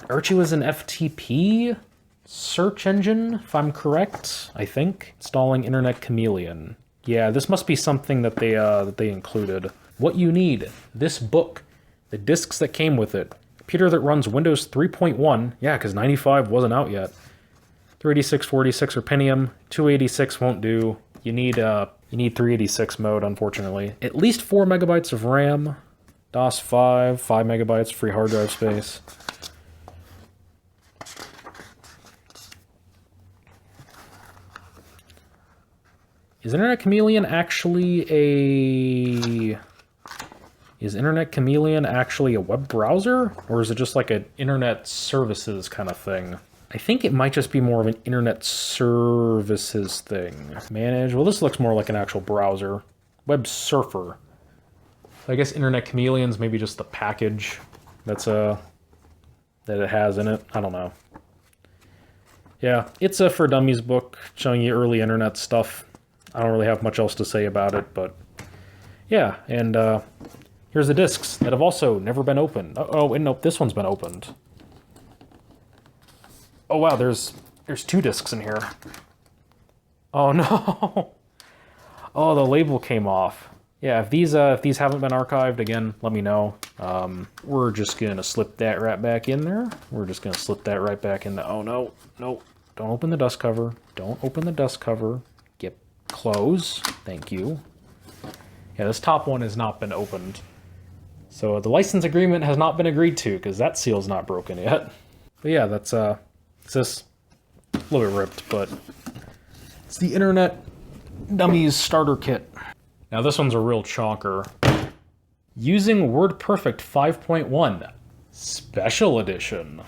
Archie was an FTP search engine, if I'm correct. I think installing Internet Chameleon. Yeah, this must be something that they included. What you need: this book, the discs that came with it, computer that runs Windows 3.1. Yeah, because 95 wasn't out yet. 386, 486, or Pentium. 286 won't do. You need 386 mode, unfortunately. At least 4 megabytes of RAM. DOS 5, 5 megabytes, free hard drive space. Is Internet Chameleon actually a web browser? Or is it just like an internet services kind of thing? I think it might just be more of an internet services thing. Manage, well this looks more like an actual browser. Web surfer. I guess Internet Chameleon's maybe just the package that's that it has in it. I don't know. Yeah, it's a For Dummies book showing you early internet stuff. I don't really have much else to say about it, but yeah, and here's the discs that have also never been opened. Oh, and nope, this one's been opened. Oh wow, there's 2 discs in here. Oh no! Oh, the label came off. Yeah, if these haven't been archived, again, let me know. We're just gonna slip that right back in there. We're just gonna slip that right back in the... Oh no, no! Don't open the dust cover. Don't open the dust cover. Get close. Thank you. Yeah, this top one has not been opened. So the license agreement has not been agreed to because that seal's not broken yet. But yeah, that's it's just a little bit ripped, but it's the Internet Dummies starter kit. Now this one's a real chonker. Using WordPerfect 5.1 Special Edition.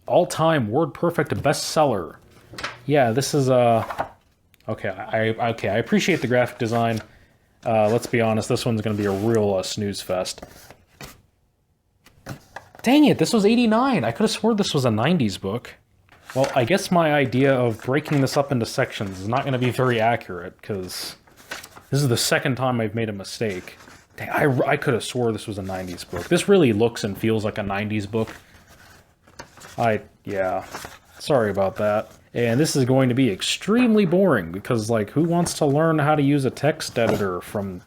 All-time WordPerfect bestseller. Yeah, this is okay, I appreciate the graphic design. Let's be honest, this one's going to be a real snooze fest. Dang it, this was 89. I could have sworn this was a 90s book. Well, I guess my idea of breaking this up into sections is not going to be very accurate, because this is the second time I've made a mistake. Dang, I could have swore this was a 90s book. This really looks and feels like a 90s book. Yeah, sorry about that. And this is going to be extremely boring, because, like, who wants to learn how to use a text editor from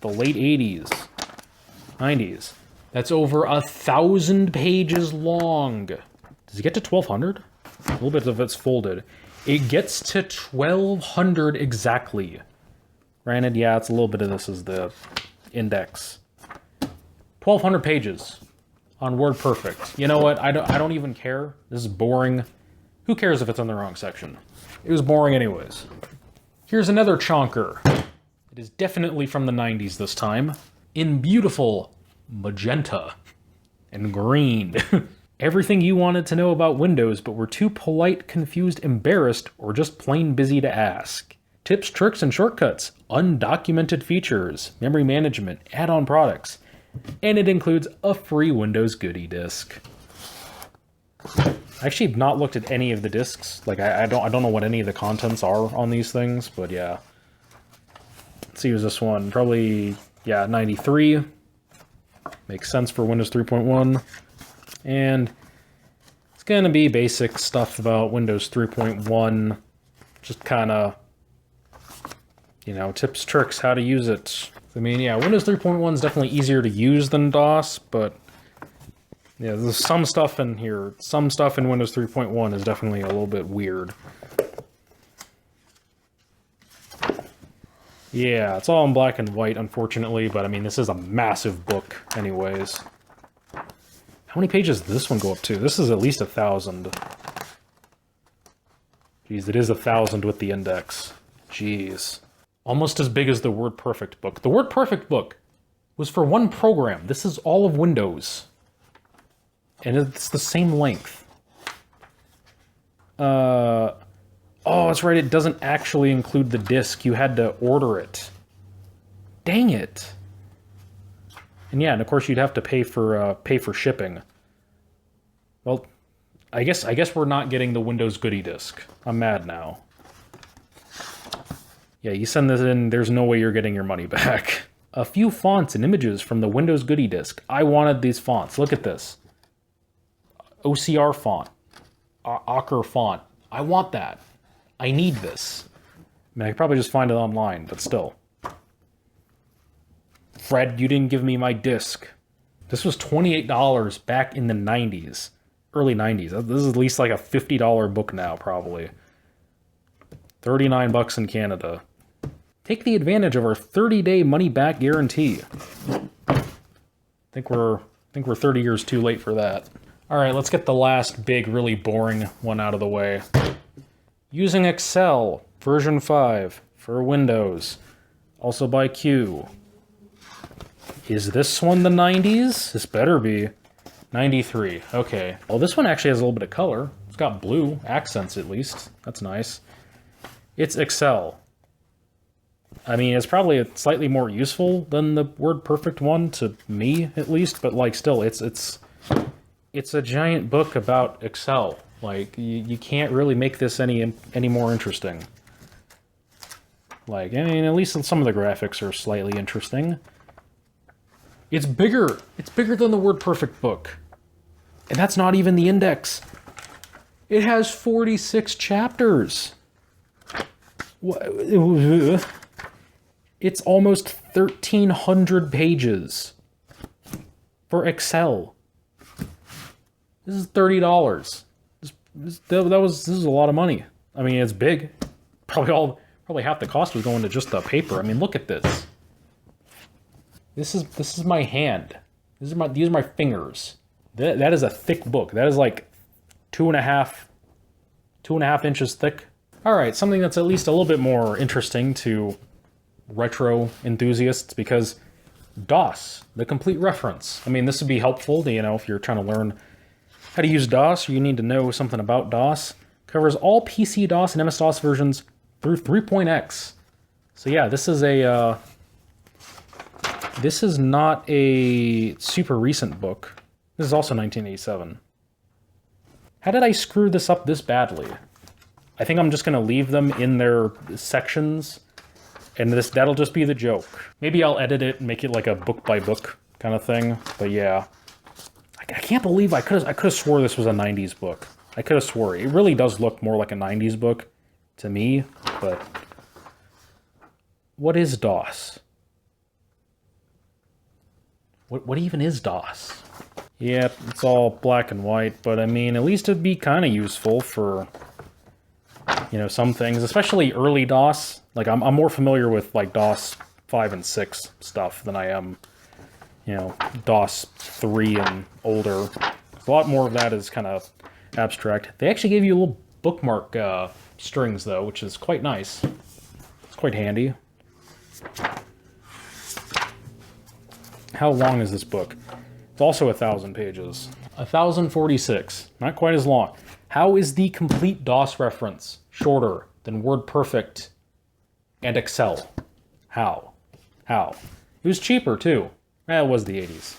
the late 80s, 90s? That's over 1,000 pages long. Does it get to 1,200? A little bit of it's folded. It gets to 1,200 exactly. Granted, yeah, it's a little bit of this is the index. 1,200 pages on WordPerfect. You know what? I don't even care. This is boring. Who cares if it's in the wrong section? It was boring anyways. Here's another chonker. It is definitely from the 90s this time. In beautiful magenta and green. Everything you wanted to know about Windows but were too polite, confused, embarrassed, or just plain busy to ask. Tips, tricks, and shortcuts. Undocumented features. Memory management. Add-on products. And it includes a free Windows goodie disk. I actually have not looked at any of the discs. Like, I don't know what any of the contents are on these things, but yeah. Let's see, who's this one? Probably, yeah, 93. Makes sense for Windows 3.1. And it's gonna be basic stuff about Windows 3.1. Just kind of, you know, tips, tricks, how to use it. I mean, yeah, Windows 3.1 is definitely easier to use than DOS, but yeah, there's some stuff in here. Some stuff in Windows 3.1 is definitely a little bit weird. Yeah, it's all in black and white, unfortunately, but I mean, this is a massive book anyways. How many pages does this one go up to? This is at least 1,000. Jeez, it is 1,000 with the index. Jeez. Almost as big as the WordPerfect book. The WordPerfect book was for one program. This is all of Windows. And it's the same length. Oh, that's right, it doesn't actually include the disc. You had to order it. Dang it. And yeah, and of course you'd have to pay for shipping. Well, I guess we're not getting the Windows goodie disk. I'm mad now. Yeah, you send this in, there's no way you're getting your money back. A few fonts and images from the Windows goodie disk. I wanted these fonts. Look at this. OCR font. Ocker font. I want that. I need this. I mean, I could probably just find it online, but still. Fred, you didn't give me my disc. This was $28 back in the 90s. Early 90s. This is at least like a $50 book now, probably. 39 bucks in Canada. Take the advantage of our 30-day money-back guarantee. I think we're 30 years too late for that. All right, let's get the last big, really boring one out of the way. Using Excel, version 5, for Windows. Also by Q. Is this one the 90s? This better be. 93, okay. Well, this one actually has a little bit of color. It's got blue accents, at least. That's nice. It's Excel. I mean, it's probably slightly more useful than the WordPerfect one, to me, at least, but, like, still, it's a giant book about Excel. Like, you can't really make this any more interesting. Like, I mean, at least some of the graphics are slightly interesting. It's bigger. It's bigger than the WordPerfect book. And that's not even the index. It has 46 chapters. It's almost 1,300 pages for Excel. This is $30. This is a lot of money. I mean, it's big. Probably half the cost was going to just the paper. I mean, look at this. This is my hand. These are my fingers. That is a thick book. That is like 2.5 inches thick. All right, something that's at least a little bit more interesting to retro enthusiasts, because DOS, the complete reference. I mean, this would be helpful to, if you're trying to learn how to use DOS, or you need to know something about DOS. Covers all PC DOS and MS-DOS versions through 3.x. So yeah, this is not a super recent book. This is also 1987. How did I screw this up this badly? I think I'm just going to leave them in their sections, and that'll just be the joke. Maybe I'll edit it and make it like a book-by-book kind of thing, but yeah. I can't believe I could have swore this was a 90s book. I could have swore. It really does look more like a 90s book to me, but... What is DOS? What even is DOS? Yeah, it's all black and white, but I mean, at least it'd be kind of useful for, some things, especially early DOS. Like, I'm more familiar with, like, DOS 5 and 6 stuff than I am, DOS 3 and older. A lot more of that is kind of abstract. They actually gave you a little bookmark strings, though, which is quite nice. It's quite handy. How long is this book? It's also 1,000 pages. 1,046. Not quite as long. How is the complete DOS reference shorter than WordPerfect and Excel? How? It was cheaper, too. It was the 80s.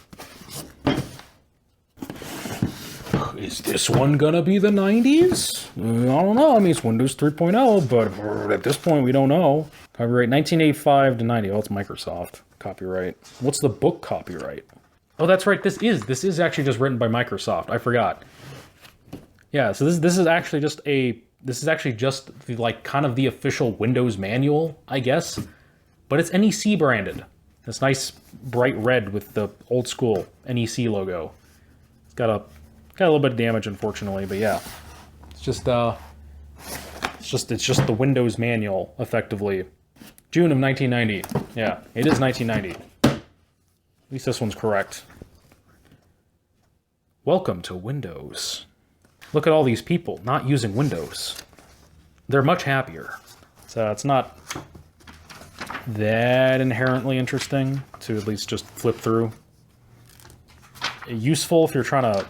Is this one gonna be the 90s? I don't know. I mean, it's Windows 3.0, but at this point, we don't know. Copyright 1985 to 90. Oh, it's Microsoft. Copyright. What's the book copyright? Oh, that's right. This is actually just written by Microsoft. I forgot. Yeah, so this is actually just like kind of the official Windows manual, I guess. But it's NEC branded. This nice bright red with the old school NEC logo. It's got a little bit of damage, unfortunately, but yeah. It's just the Windows manual, effectively. June of 1990. Yeah, it is 1990. At least this one's correct. Welcome to Windows. Look at all these people not using Windows. They're much happier. So it's not that inherently interesting to at least just flip through. Useful if you're trying to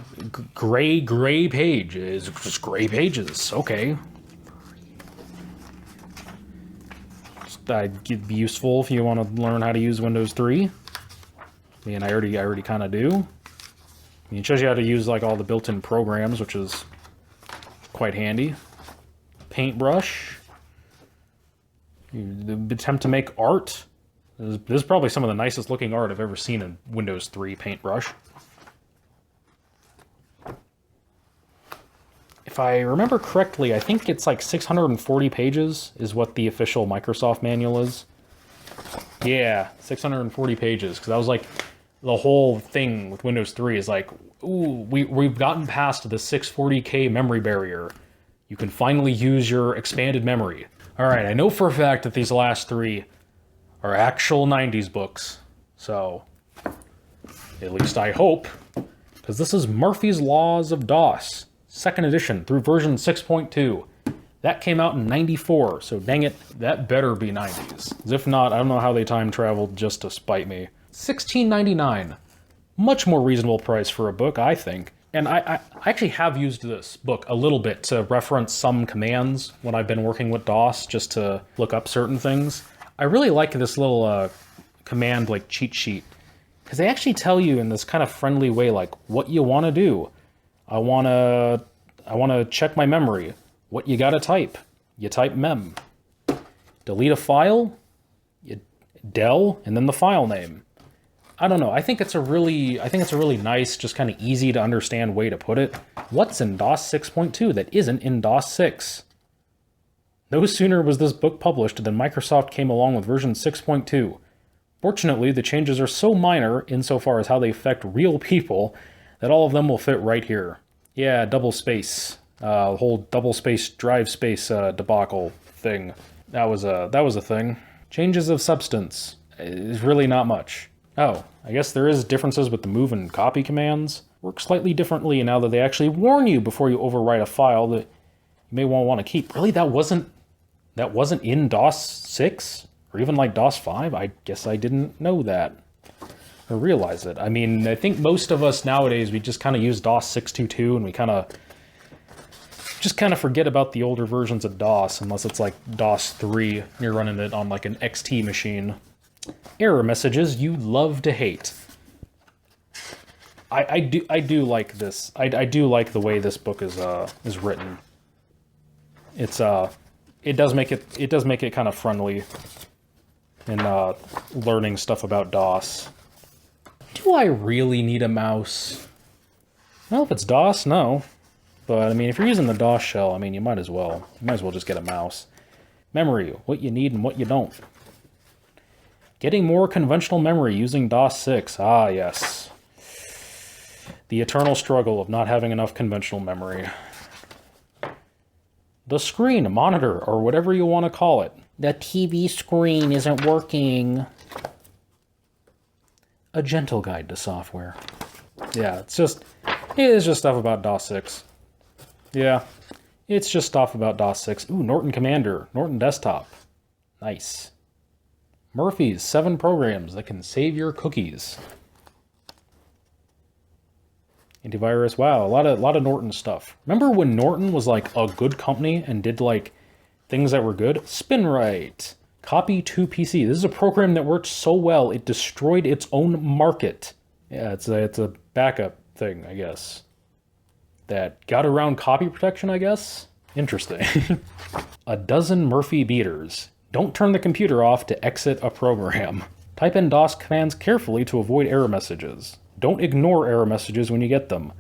gray pages. Just gray pages. Okay. It'd be useful if you want to learn how to use Windows 3. I mean, I already kind of do. I mean, it shows you how to use like all the built-in programs, which is quite handy. Paintbrush. You attempt to make art. This is probably some of the nicest looking art I've ever seen in Windows 3 Paintbrush. If I remember correctly, I think it's like 640 pages is what the official Microsoft manual is. Yeah, 640 pages, because that was like the whole thing with Windows 3 is like, ooh, we've gotten past the 640K memory barrier. You can finally use your expanded memory. All right, I know for a fact that these last three are actual 90s books, so at least I hope, because this is Murphy's Laws of DOS. Second edition through version 6.2. That came out in 94, so dang it, that better be 90s. If not, I don't know how they time traveled just to spite me. $16.99. Much more reasonable price for a book, I think. And I actually have used this book a little bit to reference some commands when I've been working with DOS, just to look up certain things. I really like this little command like cheat sheet, because they actually tell you in this kind of friendly way like what you want to do. I wanna check my memory. What you gotta type? You type mem. Delete a file? You del, and then the file name. I don't know. I think it's a really nice, just kind of easy to understand way to put it. What's in DOS 6.2 that isn't in DOS 6? No sooner was this book published than Microsoft came along with version 6.2. Fortunately, the changes are so minor insofar as how they affect real people that all of them will fit right here. Yeah, double space. Whole double space, drive space debacle thing. That was a thing. Changes of substance is really not much. Oh, I guess there is differences with the move and copy commands. Work slightly differently now that they actually warn you before you overwrite a file that you may want to keep. Really, that wasn't in DOS 6 or even like DOS 5? I guess I didn't know that or realize it. I mean, I think most of us nowadays, we just kind of use DOS 6.2 and we just kind of forget about the older versions of DOS unless it's like DOS 3 and you're running it on like an XT machine. Error messages you love to hate. I do like this. I do like the way this book is written. It does make it kind of friendly in learning stuff about DOS. Do I really need a mouse? Well, if it's DOS, no. But I mean, if you're using the DOS shell, I mean, you might as well. You might as well just get a mouse. Memory, what you need and what you don't. Getting more conventional memory using DOS 6. Ah, yes. The eternal struggle of not having enough conventional memory. The screen, monitor, or whatever you want to call it. The TV screen isn't working. A gentle guide to software. Yeah, it's just stuff about DOS 6. Yeah, it's just stuff about DOS 6. Ooh, Norton Commander, Norton Desktop. Nice. Murphy's 7 programs that can save your cookies. Antivirus, wow, a lot of Norton stuff. Remember when Norton was like a good company and did like things that were good? SpinRite, Copy to PC. This is a program that worked so well it destroyed its own market. Yeah, it's a backup thing, I guess. That got around copy protection, I guess. Interesting. A dozen Murphy beaters. Don't turn the computer off to exit a program. Type in DOS commands carefully to avoid error messages. Don't ignore error messages when you get them.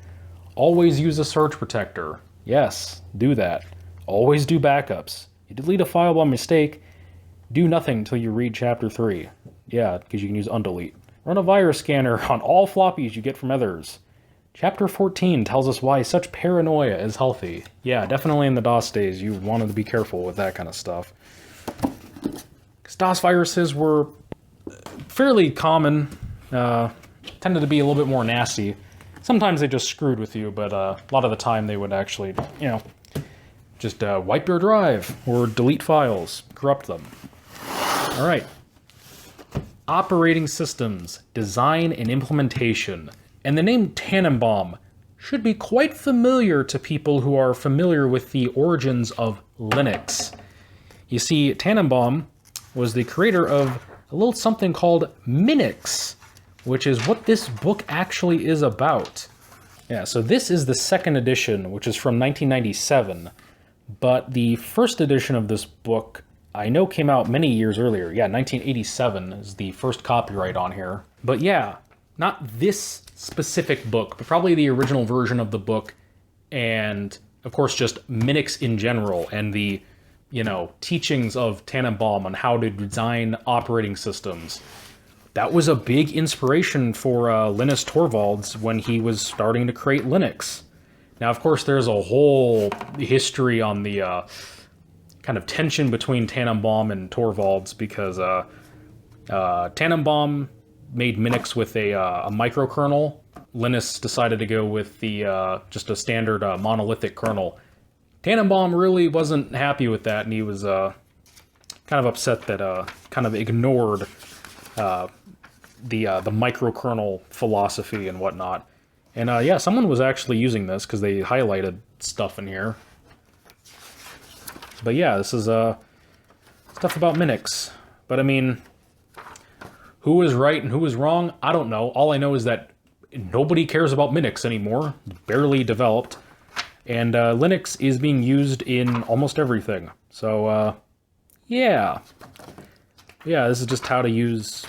Always use a surge protector. Yes, do that. Always do backups. You delete a file by mistake, do nothing until you read chapter 3. Yeah, because you can use undelete. Run a virus scanner on all floppies you get from others. Chapter 14 tells us why such paranoia is healthy. Yeah, definitely in the DOS days, you wanted to be careful with that kind of stuff. Because DOS viruses were fairly common, tended to be a little bit more nasty. Sometimes they just screwed with you, but a lot of the time they would actually, just wipe your drive or delete files, corrupt them. All right. Operating systems, design and implementation. And the name Tannenbaum should be quite familiar to people who are familiar with the origins of Linux. You see, Tannenbaum was the creator of a little something called Minix, which is what this book actually is about. Yeah, so this is the second edition, which is from 1997, but the first edition of this book I know came out many years earlier. Yeah, 1987 is the first copyright on here. But yeah, not this specific book, but probably the original version of the book, and of course just Minix in general, and the, teachings of Tannenbaum on how to design operating systems. That was a big inspiration for Linus Torvalds when he was starting to create Linux. Now, of course, there's a whole history on the kind of tension between Tannenbaum and Torvalds, because Tannenbaum made Minix with a microkernel. Linus decided to go with the just a standard monolithic kernel. Tannenbaum really wasn't happy with that, and he was kind of upset that kind of ignored the microkernel philosophy and whatnot. And yeah, someone was actually using this because they highlighted stuff in here. But yeah, this is stuff about Minix. But I mean, who was right and who was wrong? I don't know. All I know is that nobody cares about Minix anymore. It's barely developed. And Linux is being used in almost everything. So, yeah. Yeah, this is just how to use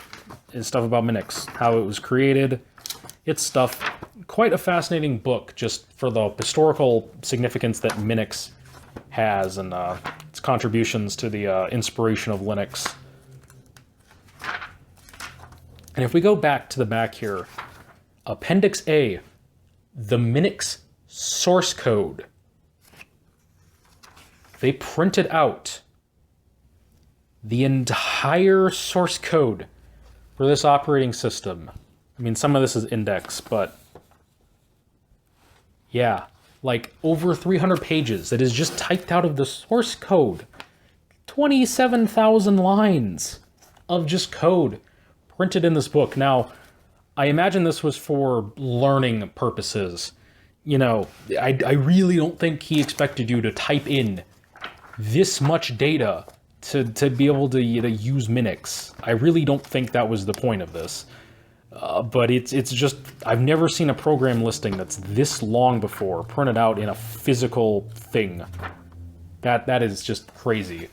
stuff about Minix. How it was created. It's stuff. Quite a fascinating book, just for the historical significance that Minix has, and its contributions to the inspiration of Linux. And if we go back to the back here, Appendix A, the Minix source code. They printed out the entire source code for this operating system. I mean, some of this is index, but yeah, like over 300 pages that is just typed out of the source code. 27,000 lines of just code printed in this book. Now, I imagine this was for learning purposes. You know, I really don't think he expected you to type in this much data to be able to use Minix. I really don't think that was the point of this. But it's just, I've never seen a program listing that's this long before, printed out in a physical thing. That is just crazy.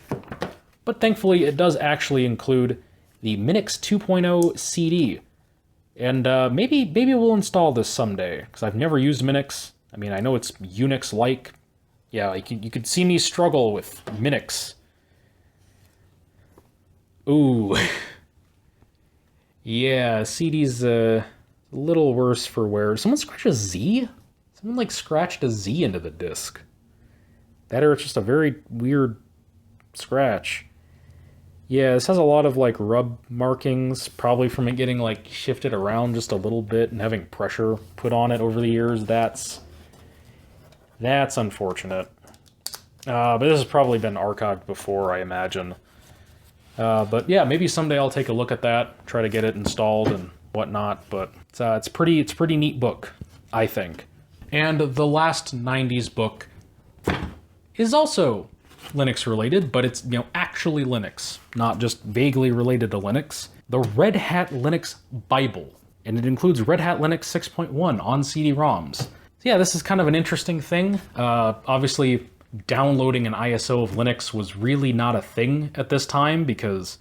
But thankfully, it does actually include the Minix 2.0 CD. And maybe we'll install this someday, because I've never used Minix. I mean, I know it's Unix-like. Yeah, you could see me struggle with Minix. Ooh. Yeah, CD's a little worse for wear. Someone scratched a Z? Someone, like, scratched a Z into the disc. That or it's just a very weird scratch. Yeah, this has a lot of, like, rub markings, probably from it getting, like, shifted around just a little bit and having pressure put on it over the years. That's unfortunate. But this has probably been archived before, I imagine. But yeah, maybe someday I'll take a look at that, try to get it installed and whatnot. But it's a pretty neat book, I think. And the last 90s book is also Linux related, but it's, you know, actually Linux, not just vaguely related to Linux. The Red Hat Linux Bible, and it includes Red Hat Linux 6.1 on CD-ROMs. So yeah, this is kind of an interesting thing. Obviously, downloading an ISO of Linux was really not a thing at this time because,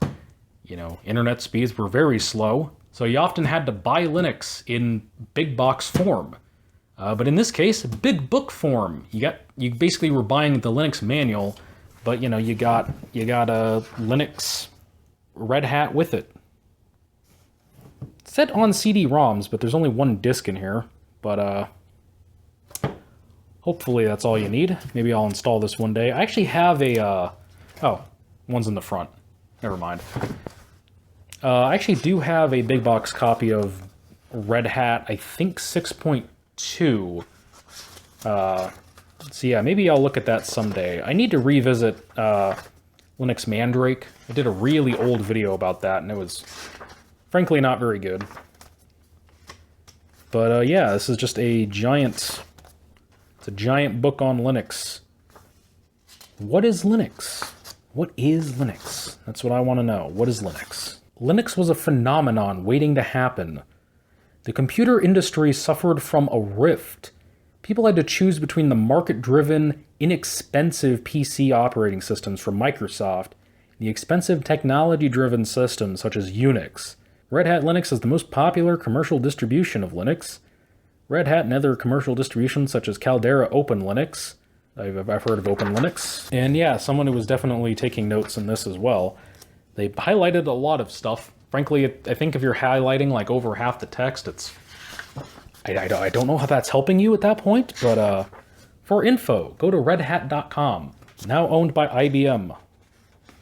you know, internet speeds were very slow. So you often had to buy Linux in big box form. But in this case, big book form. You basically were buying the Linux manual, but you know, you got a Linux Red Hat with it. It's set on CD-ROMs, but there's only one disc in here. But hopefully that's all you need. Maybe I'll install this one day. I actually have a, oh, one's in the front. Never mind. I actually do have a big box copy of Red Hat, I think 6.2. So yeah, maybe I'll look at that someday. I need to revisit Linux Mandrake. I did a really old video about that, and it was frankly not very good. But yeah, this is just a giant... It's a giant book on Linux. What is Linux? What is Linux? That's what I want to know. What is Linux? Linux was a phenomenon waiting to happen. The computer industry suffered from a rift. People had to choose between the market-driven, inexpensive PC operating systems from Microsoft and the expensive technology-driven systems such as Unix. Red Hat Linux is the most popular commercial distribution of Linux. Red Hat and other commercial distributions such as Caldera Open Linux. I've heard of Open Linux. And yeah, someone who was definitely taking notes in this as well. They highlighted a lot of stuff. Frankly, I think if you're highlighting like over half the text, it's... I don't know how that's helping you at that point, but for info, go to redhat.com. Now owned by IBM,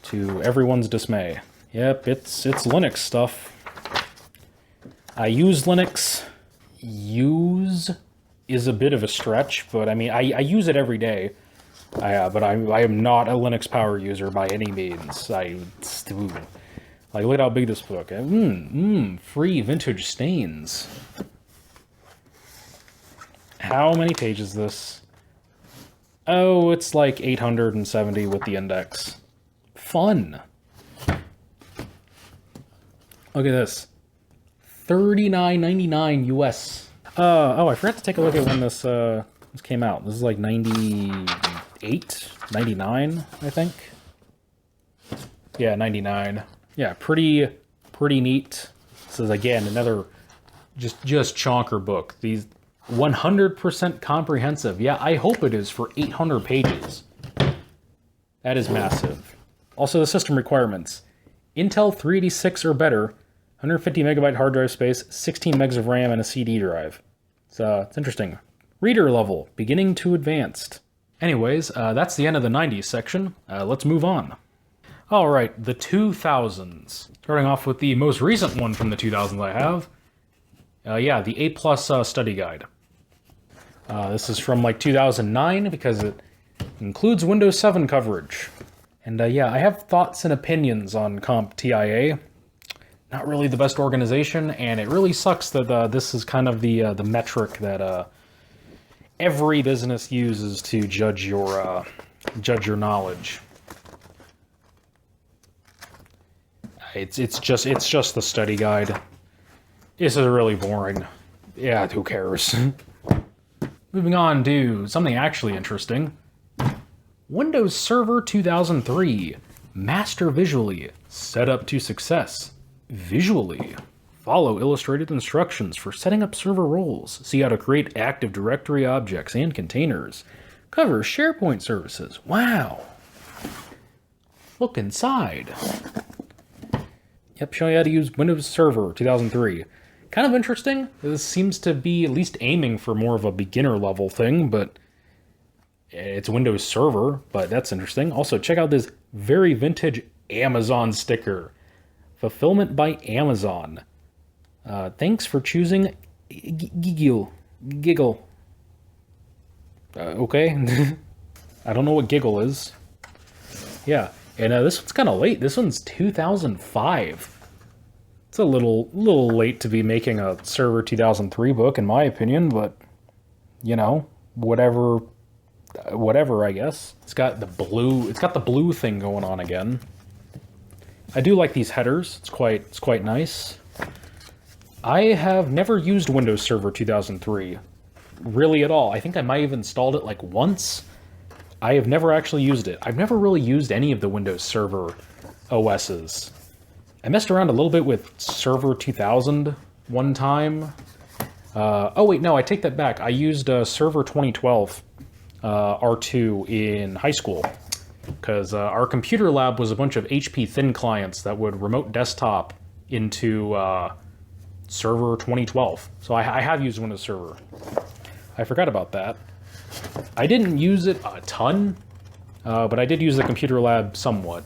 to everyone's dismay. Yep, it's Linux stuff. I use Linux. Use is a bit of a stretch, but I mean, I use it every day. But I am not a Linux power user by any means. Like, look at how big this book is. Free vintage stains. How many pages is this? Oh, it's like 870 with the index. Fun. Look at this. $39.99 US. Oh, I forgot to take a look at when this came out. This is like 98, 99, I think. Yeah, 99. Yeah, pretty neat. This is again another just chonker book. These 100% comprehensive. Yeah, I hope it is for 800 pages. That is massive. Also, the system requirements. Intel 386 or better, 150 megabyte hard drive space, 16 megs of RAM, and a CD drive. It's interesting. Reader level, beginning to advanced. Anyways, that's the end of the 90s section. Let's move on. All right, the 2000s. Starting off with the most recent one from the 2000s I have. Yeah, the A+ study guide. This is from like 2009 because it includes Windows 7 coverage. And yeah, I have thoughts and opinions on CompTIA. Not really the best organization, and it really sucks that this is kind of the metric that every business uses to judge your knowledge. It's just the study guide. This is really boring. Yeah, who cares? Moving on to something actually interesting. Windows Server 2003. Master visually. Set up to success. Visually. Follow illustrated instructions for setting up server roles. See how to create Active Directory objects and containers. Cover SharePoint services. Wow. Look inside. Yep, showing you how to use Windows Server 2003. Kind of interesting. This seems to be at least aiming for more of a beginner level thing, but it's Windows Server, but that's interesting. Also, check out this very vintage Amazon sticker. Fulfillment by Amazon. Thanks for choosing Giggle. Okay. I don't know what Giggle is. Yeah, and this one's kind of late. This one's 2005. It's a little late to be making a Server 2003 book, in my opinion, but, you know, whatever, I guess. It's got the blue thing going on again. I do like these headers. It's quite nice. I have never used Windows Server 2003, really at all. I think I might have installed it like once. I have never actually used it. I've never really used any of the Windows Server OSs. I messed around a little bit with Server 2000 one time. Oh wait, no, I take that back. I used Server 2012 R2 in high school because our computer lab was a bunch of HP thin clients that would remote desktop into Server 2012. So I have used Windows Server. I forgot about that. I didn't use it a ton, but I did use the computer lab somewhat.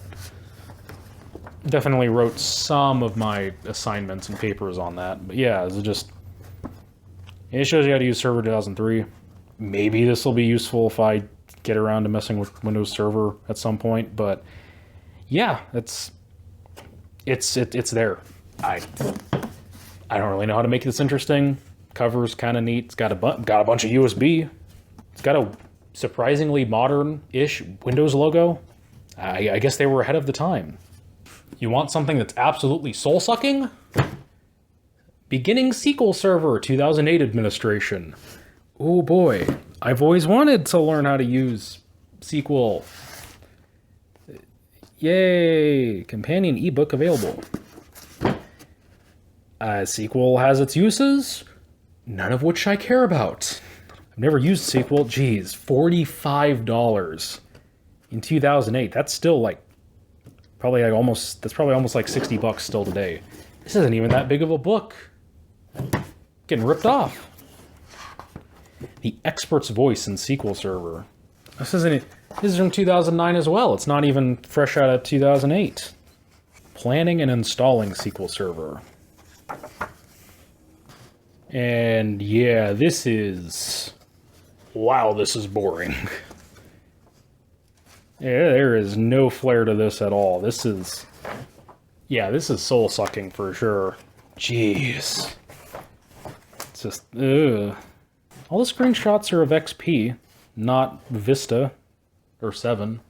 Definitely wrote some of my assignments and papers on that. But yeah, it shows you how to use Server 2003. Maybe this will be useful if I get around to messing with Windows Server at some point, but yeah, it's there. I don't really know how to make this interesting. Cover's kind of neat. It's got a bunch of USB. It's got a surprisingly modern-ish Windows logo. I guess they were ahead of the time. You want something that's absolutely soul-sucking? Beginning SQL Server 2008 administration. Oh boy, I've always wanted to learn how to use SQL. Yay, companion ebook available. SQL has its uses, none of which I care about. I've never used SQL. Geez, $45 in 2008. That's still like probably almost like 60 bucks still today. This isn't even that big of a book. Getting ripped off. The Expert's Voice in SQL Server. This is from 2009 as well. It's not even fresh out of 2008. Planning and installing SQL Server. And yeah, wow, this is boring. Yeah, there is no flair to this at all. This is soul-sucking for sure. Jeez. It's just, ugh. All the screenshots are of XP, not Vista or 7.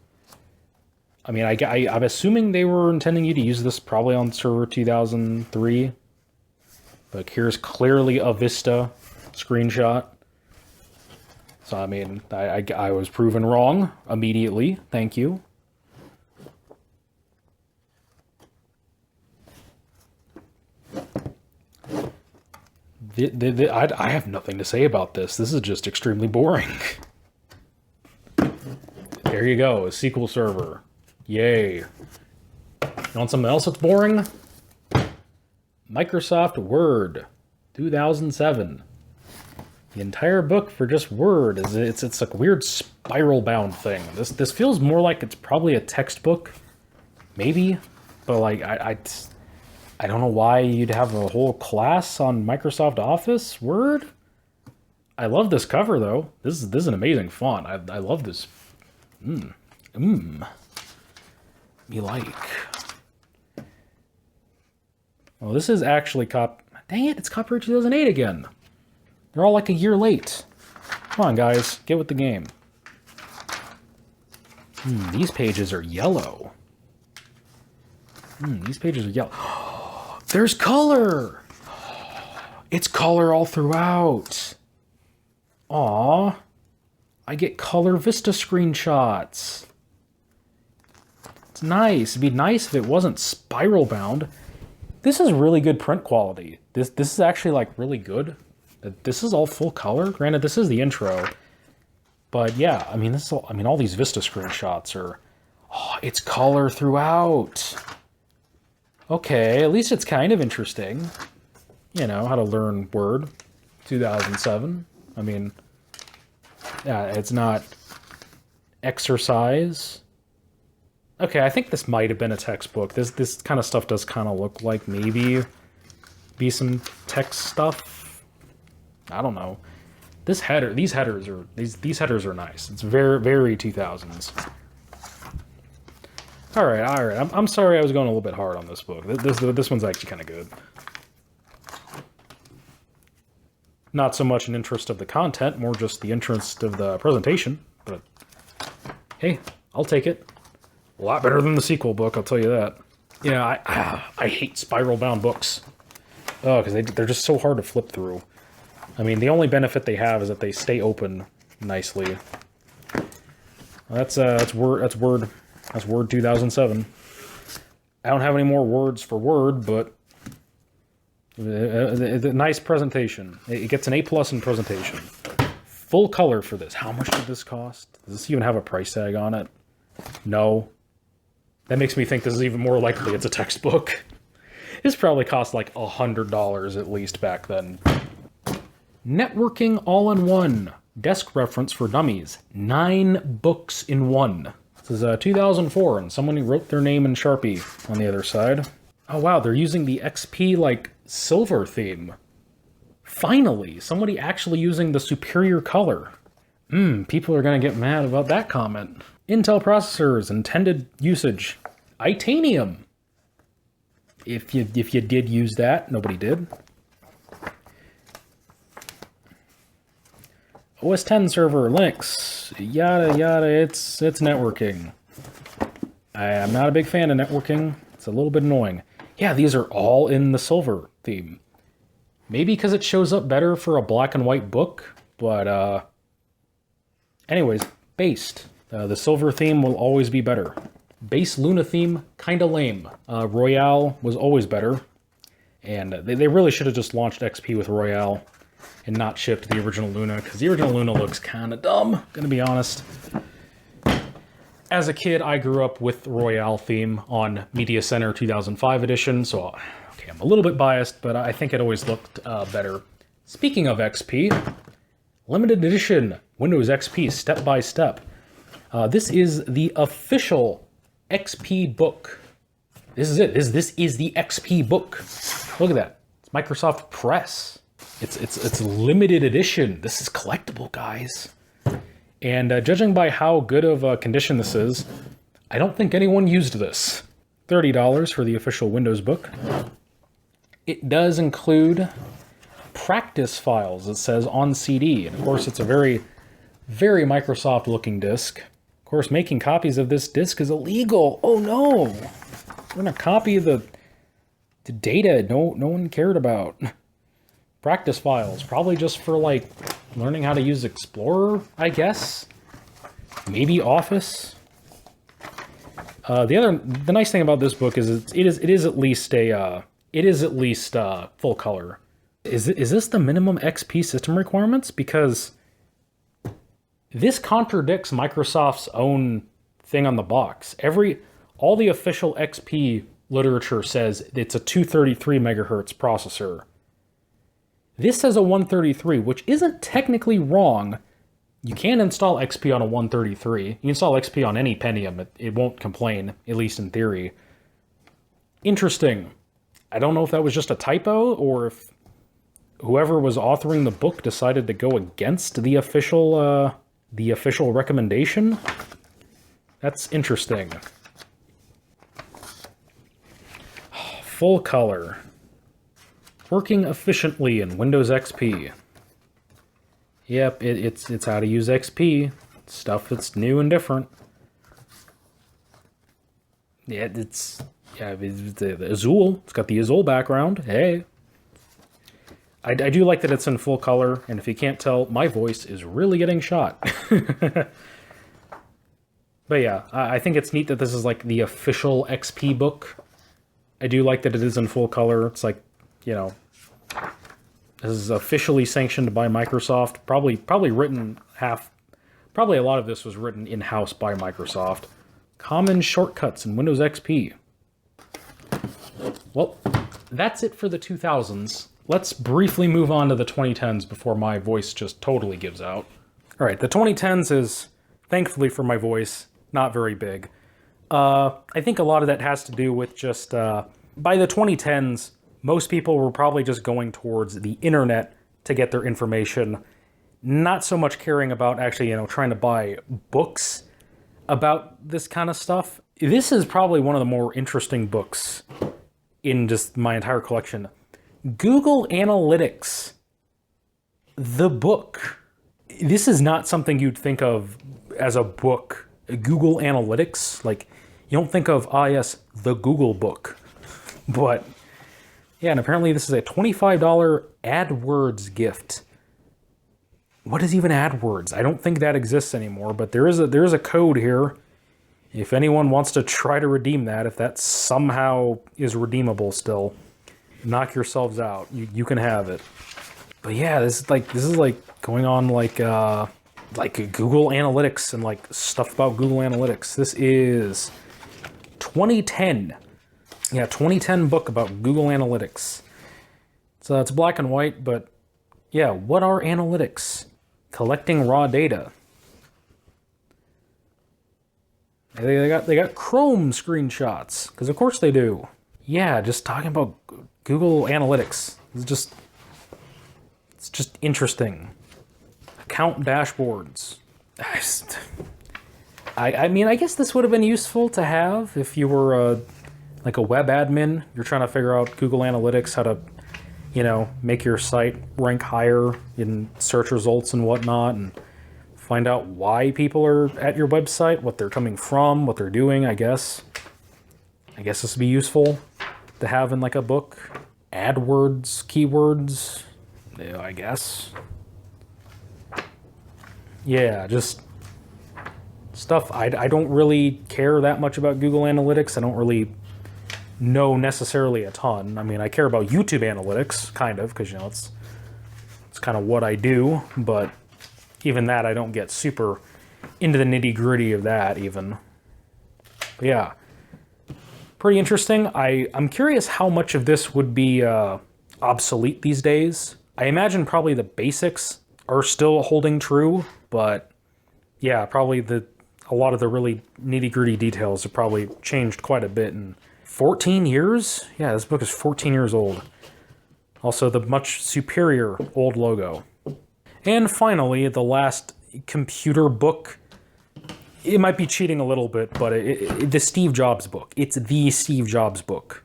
I mean, I'm assuming they were intending you to use this probably on Server 2003. But here's clearly a Vista screenshot. So, I mean, I was proven wrong immediately. Thank you. I have nothing to say about this. This is just extremely boring. There you go, a SQL Server. Yay. You want something else that's boring? Microsoft Word, 2007. The entire book for just Word is it's like a weird spiral bound thing. This feels more like it's probably a textbook, maybe, but like I don't know why you'd have a whole class on Microsoft Office Word. I love this cover though. This is an amazing font. I love this. Me like. Well, this is actually dang it, it's copyright 2008 again. They're all like a year late. Come on, guys, get with the game. These pages are yellow. These pages are yellow. There's color! It's color all throughout. Aw. I get color Vista screenshots. It's nice. It'd be nice if it wasn't spiral bound. This is really good print quality. This is actually like really good. This is all full color. Granted, this is the intro. But yeah, I mean all these Vista screenshots are it's color throughout. Okay, at least it's kind of interesting. You know, how to learn Word. 2007. I mean, yeah, it's not exercise. Okay, I think this might have been a textbook. This kind of stuff does kind of look like maybe be some text stuff. I don't know. These headers are nice. It's very 2000s. All right. I'm sorry I was going a little bit hard on this book. This one's actually kind of good. Not so much an interest of the content, more just the interest of the presentation. But hey, I'll take it. A lot better than the sequel book, I'll tell you that. Yeah, I hate spiral-bound books. Oh, because they're just so hard to flip through. I mean, the only benefit they have is that they stay open nicely. That's Word 2007. I don't have any more words for Word, but a nice presentation. It gets an A+ in presentation. Full color for this. How much did this cost? Does this even have a price tag on it? No. That makes me think this is even more likely it's a textbook. This probably cost like $100 at least back then. Networking All-in-One. Desk reference for dummies. 9 books in one. This is 2004, and someone wrote their name in Sharpie on the other side. Oh wow, they're using the XP, like, silver theme. Finally, somebody actually using the superior color. People are gonna get mad about that comment. Intel processors, intended usage. Itanium. If you did use that, nobody did. OS X server, Linux, yada yada, it's networking. I'm not a big fan of networking. It's a little bit annoying. Yeah, these are all in the silver theme. Maybe because it shows up better for a black and white book, but anyways, based. The silver theme will always be better. Base Luna theme, kinda lame. Royale was always better. And they really should have just launched XP with Royale and not shipped the original Luna, because the original Luna looks kinda dumb, gonna be honest. As a kid, I grew up with Royale theme on Media Center 2005 edition, so okay, I'm a little bit biased, but I think it always looked better. Speaking of XP, limited edition Windows XP step by step. This is the official XP book. This is it. This is the XP book. Look at that. It's Microsoft Press. It's limited edition. This is collectible, guys. And judging by how good of a condition this is, I don't think anyone used this. $30 for the official Windows book. It does include practice files, it says, on CD. And of course, it's a very, very Microsoft-looking disc. Of course, making copies of this disc is illegal. Oh no! We're gonna copy the data no one cared about. Practice files, probably just for like learning how to use Explorer, I guess. Maybe Office. The nice thing about this book is it is at least full color. Is this the minimum XP system requirements? Because This contradicts Microsoft's own thing on the box. All the official XP literature says it's a 233 megahertz processor. This says a 133, which isn't technically wrong. You can install XP on a 133. You can install XP on any Pentium. It won't complain, at least in theory. Interesting. I don't know if that was just a typo or if whoever was authoring the book decided to go against the official recommendation. That's interesting. Full color. Working efficiently in Windows XP. Yep, it's how to use XP. Stuff that's new and different. Yeah, it's the Azul. It's got the Azul background. Hey. I do like that it's in full color, and if you can't tell, my voice is really getting shot. But yeah, I think it's neat that this is like the official XP book. I do like that it is in full color. It's like, you know, this is officially sanctioned by Microsoft. Probably written probably a lot of this was written in-house by Microsoft. Common shortcuts in Windows XP. Well, that's it for the 2000s. Let's briefly move on to the 2010s before my voice just totally gives out. All right, the 2010s is, thankfully for my voice, not very big. I think a lot of that has to do with just, by the 2010s, most people were probably just going towards the internet to get their information, not so much caring about actually, trying to buy books about this kind of stuff. This is probably one of the more interesting books in just my entire collection. Google Analytics, the book. This is not something you'd think of as a book. Google Analytics, like, you don't think of, yes, the Google book. But, yeah, and apparently this is a $25 AdWords gift. What is even AdWords? I don't think that exists anymore, but there is a code here. If anyone wants to try to redeem that, if that somehow is redeemable still, knock yourselves out. You can have it. But yeah, this is like going on like Google Analytics and like stuff about Google Analytics. This is 2010. Yeah, 2010 book about Google Analytics. So it's black and white, but yeah, what are analytics? Collecting raw data. They got Chrome screenshots, because of course they do. Yeah, just talking about Google Analytics. It's just interesting. Account dashboards. I mean, I guess this would have been useful to have if you were like a web admin. You're trying to figure out Google Analytics, how to, make your site rank higher in search results and whatnot, and find out why people are at your website, what they're coming from, what they're doing, I guess. I guess this would be useful to have in like a book. AdWords, keywords, yeah, I guess. Yeah, just stuff. I don't really care that much about Google Analytics. I don't really know necessarily a ton. I mean, I care about YouTube Analytics, kind of, because, it's kind of what I do, but even that, I don't get super into the nitty-gritty of that, even. But yeah, pretty interesting. I'm curious how much of this would be obsolete these days. I imagine probably the basics are still holding true, but yeah, probably a lot of the really nitty-gritty details have probably changed quite a bit in 14 years? Yeah, this book is 14 years old. Also, the much superior old logo. And finally, the last computer book. It might be cheating a little bit, but the Steve Jobs book. It's the Steve Jobs book.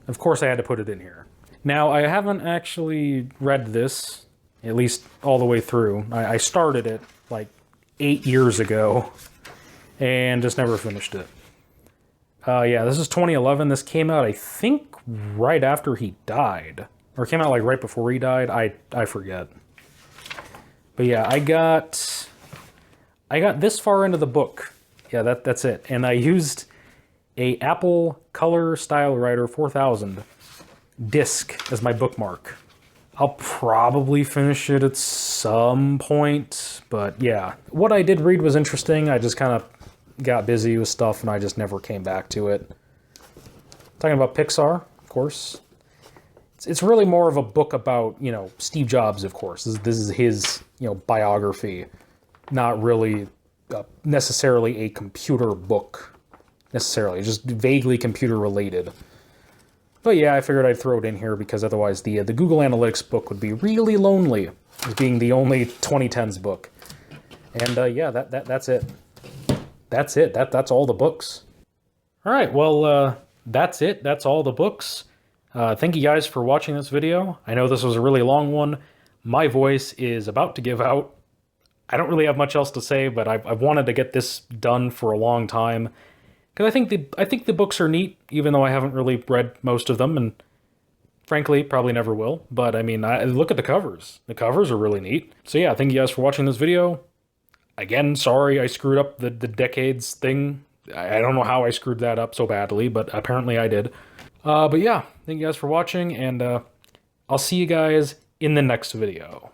Of course, I had to put it in here. Now, I haven't actually read this, at least all the way through. I started it like 8 years ago and just never finished it. Yeah, this is 2011. This came out, I think, right after he died. Or it came out like right before he died. I forget. But yeah, I got this far into the book. Yeah, that's it. And I used a Apple Color Style Writer 4000 disc as my bookmark. I'll probably finish it at some point, But yeah, what I did read was interesting. I just kind of got busy with stuff and I just never came back to it. Talking about Pixar, of course. It's really more of a book about, you know, Steve Jobs, of course. This is his, you know, biography, not really necessarily a computer book, necessarily, just vaguely computer related. But yeah, I figured I'd throw it in here because otherwise the Google Analytics book would be really lonely as being the only 2010s book. And yeah, that's it. That's it. That's all the books. All right, well, that's it. That's all the books. Thank you guys for watching this video. I know this was a really long one. My voice is about to give out. I don't really have much else to say, but I've wanted to get this done for a long time. Because I think the books are neat, even though I haven't really read most of them, and frankly, probably never will. But I mean, look at the covers. The covers are really neat. So yeah, thank you guys for watching this video. Again, sorry I screwed up the decades thing. I don't know how I screwed that up so badly, but apparently I did. But yeah, thank you guys for watching, and I'll see you guys in the next video.